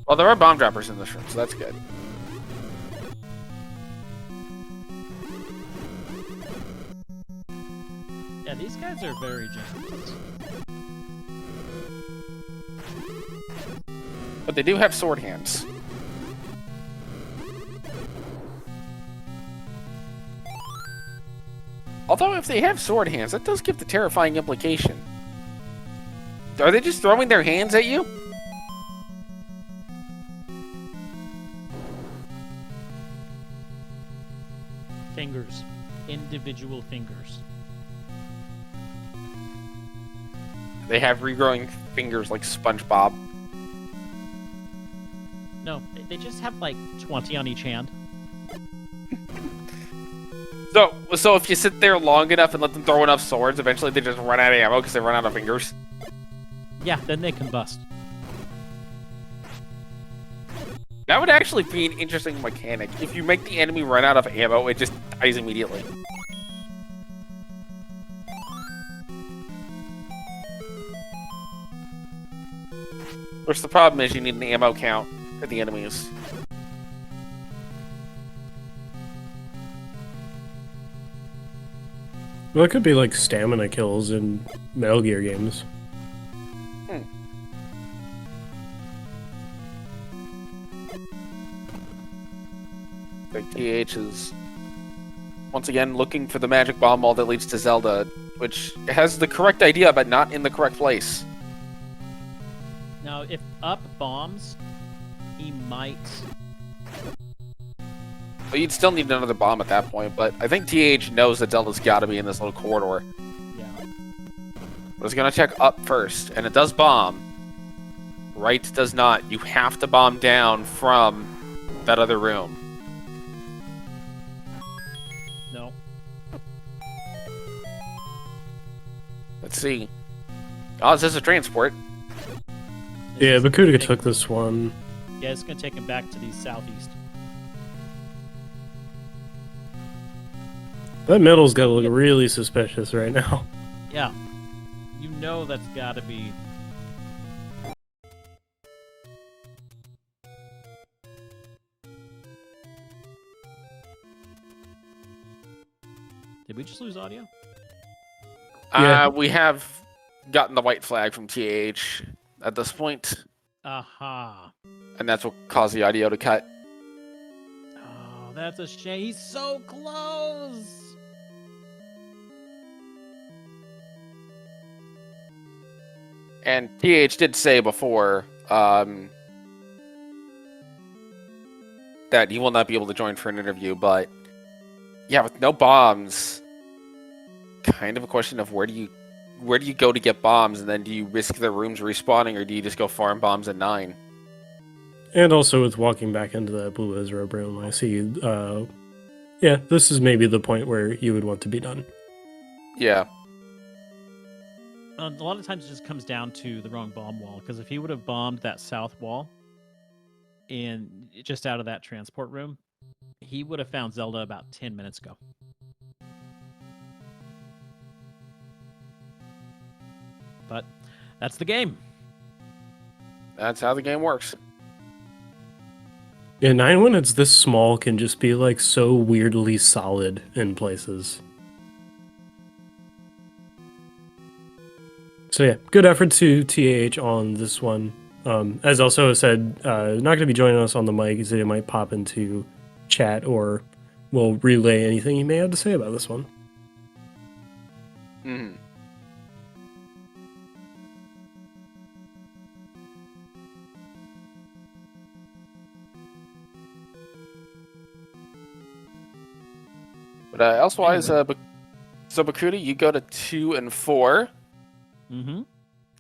Well, there are bomb droppers in this room, so that's good. Yeah, these guys are very generous. But they do have sword hands. Although, if they have sword hands, that does give the terrifying implication. Are they just throwing their hands at you? Fingers. Individual fingers. They have regrowing fingers like SpongeBob. No, they just have like 20 on each hand. So if you sit there long enough and let them throw enough swords, eventually they just run out of ammo because they run out of fingers. Yeah, then they combust. That would actually be an interesting mechanic. If you make the enemy run out of ammo, it just dies immediately. Of course, the problem is you need an ammo count for the enemies. Well, it could be like stamina kills in Metal Gear games. Like TH is once again looking for the magic bomb ball that leads to Zelda, which has the correct idea but not in the correct place. Now, if Up bombs, he might... But you'd still need another bomb at that point, but I think TH knows that Zelda's got to be in this little corridor. Yeah. But it's going to check up first, and it does bomb. Right does not. You have to bomb down from that other room. No. Let's see. Oh, is this a transport? Yeah, Bakuda took this one. Yeah, it's going to take him back to the southeast. That middle's got to look really suspicious right now. Yeah. You know that's got to be... Did we just lose audio? Yeah. We have gotten the white flag from TAH at this point, Aha. and that's what caused the audio to cut. Oh, that's a shame. He's so close. And TAH did say before that he will not be able to join for an interview, but yeah, with no bombs, kind of a question of where do you go to get bombs, and then do you risk the rooms respawning, or do you just go farm bombs at 9? And also with walking back into that blue Ezra room, I see, yeah, this is maybe the point where you would want to be done. Yeah. A lot of times it just comes down to the wrong bomb wall, because if he would have bombed that south wall in just out of that transport room, he would have found Zelda about 10 minutes ago. But that's the game. That's how the game works. Yeah, 9 when it's this small can just be like so weirdly solid in places. So yeah, good effort to TAH on this one. As also said, not going to be joining us on the mic. He said he might pop into chat or will relay anything he may have to say about this one. Mm-hmm. But elsewise, so Bakuda, you go to 2 and 4. Mm-hmm.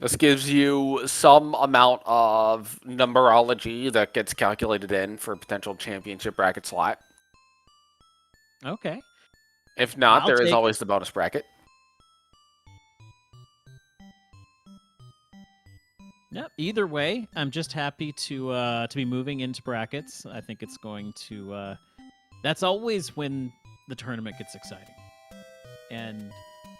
This gives you some amount of numerology that gets calculated in for a potential championship bracket slot. Okay. If not, I'll there is take always the bonus bracket. Yep. Either way, I'm just happy to be moving into brackets. I think it's going to. That's always when the tournament gets exciting. And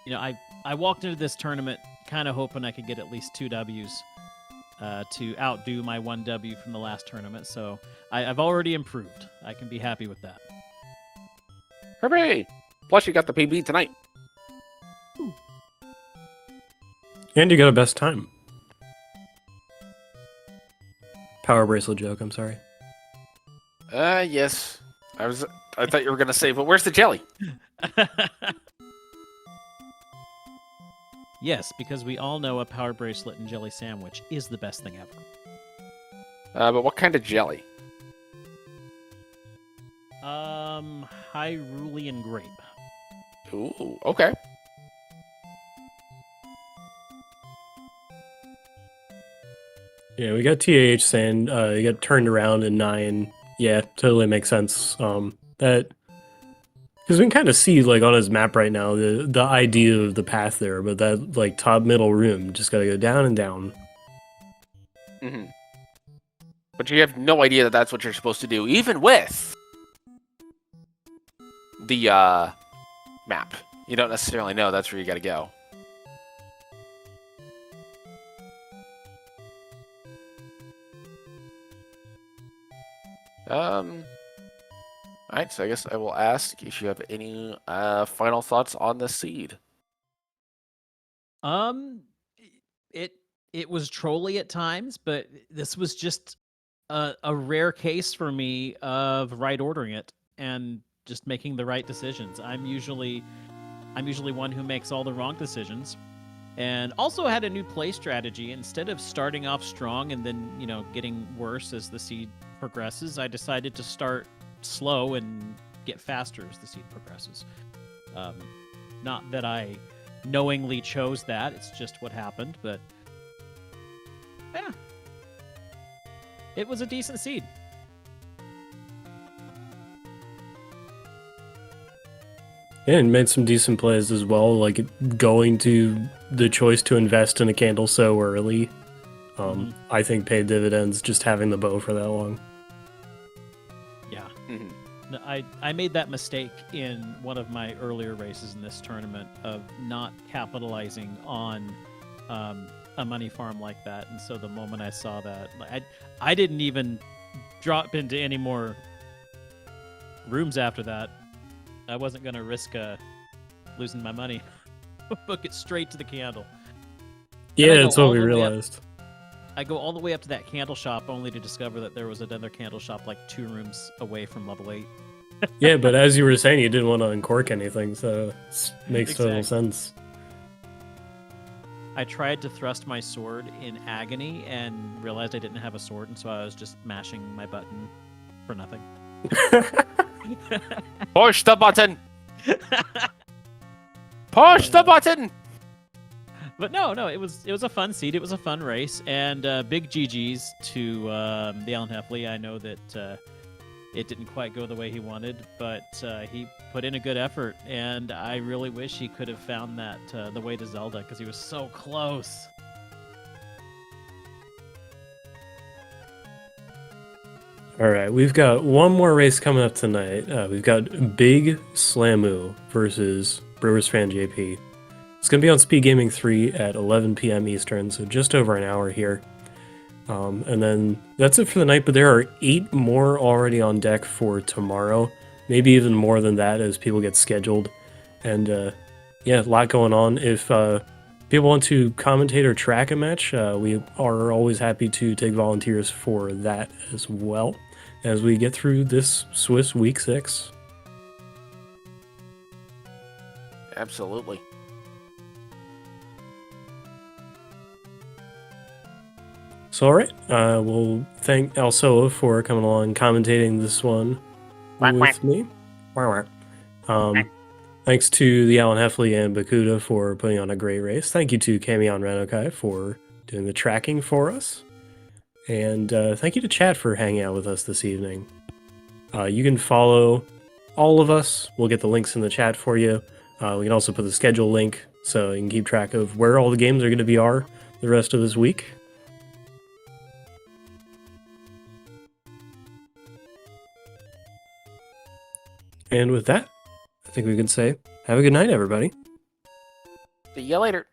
you know, I walked into this tournament kind of hoping I could get at least 2 Ws to outdo my 1 W from the last tournament. So I've already improved. I can be happy with that. Hooray! Plus, you got the PB tonight. And you got a best time. Power bracelet joke, I'm sorry. Yes. I thought you were gonna say, but where's the jelly? Yes, because we all know a power bracelet and jelly sandwich is the best thing ever. But what kind of jelly? Hyrulean grape. Ooh, okay. Yeah, we got TAH saying you got turned around in 9. Yeah, totally makes sense. That because we can kind of see like on his map right now the idea of the path there, but that like top middle room just gotta go down and down. Mm-hmm. But you have no idea that that's what you're supposed to do, even with the map. You don't necessarily know that's where you gotta go. Alright, so I guess I will ask if you have any final thoughts on the seed. It was trolly at times, but this was just a rare case for me of right ordering it and just making the right decisions. I'm usually one who makes all the wrong decisions. And also had a new play strategy. Instead of starting off strong and then, you know, getting worse as the seed progresses, I decided to start slow and get faster as the seed progresses. Not that I knowingly chose that, it's just what happened, but yeah. It was a decent seed. Yeah, and made some decent plays as well, like going to the choice to invest in a candle so early. I think paid dividends just having the bow for that long. Yeah. Mhm. No, I made that mistake in one of my earlier races in this tournament of not capitalizing on a money farm like that. And so the moment I saw that, I didn't even drop into any more rooms after that. I wasn't going to risk losing my money. Book it straight to the candle. Yeah, I go that's what all we the way up- realized. I go all the way up to that candle shop only to discover that there was another candle shop like 2 rooms away from level 8. Yeah, but as you were saying, you didn't want to uncork anything, so it makes total Exactly. sense. I tried to thrust my sword in agony and realized I didn't have a sword, and so I was just mashing my button for nothing. Push the button. Push the button. But no, it was a fun seed. It was a fun race, and big GGs to the Alan Heffley. I know that it didn't quite go the way he wanted, but he put in a good effort, and I really wish he could have found that the way to Zelda, because he was so close. All right, we've got one more race coming up tonight. We've got Big Slamu versus Brewers Fan JP. It's going to be on SpeedGaming 3 at 11 p.m. Eastern, so just over an hour here. And then that's it for the night, but there are 8 more already on deck for tomorrow. Maybe even more than that as people get scheduled. And yeah, a lot going on. If people want to commentate or track a match, we are always happy to take volunteers for that as well as we get through this Swiss Week 6. Absolutely. So, all right, we'll thank Alsoa for coming along and commentating this one with me. Thanks to the Alan Heffley and Bakuda for putting on a great race. Thank you to Kamion Renokai for doing the tracking for us. And thank you to Chad for hanging out with us this evening. You can follow all of us. We'll get the links in the chat for you. We can also put the schedule link so you can keep track of where all the games are going to be the rest of this week. And with that, I think we can say, have a good night, everybody. See you later.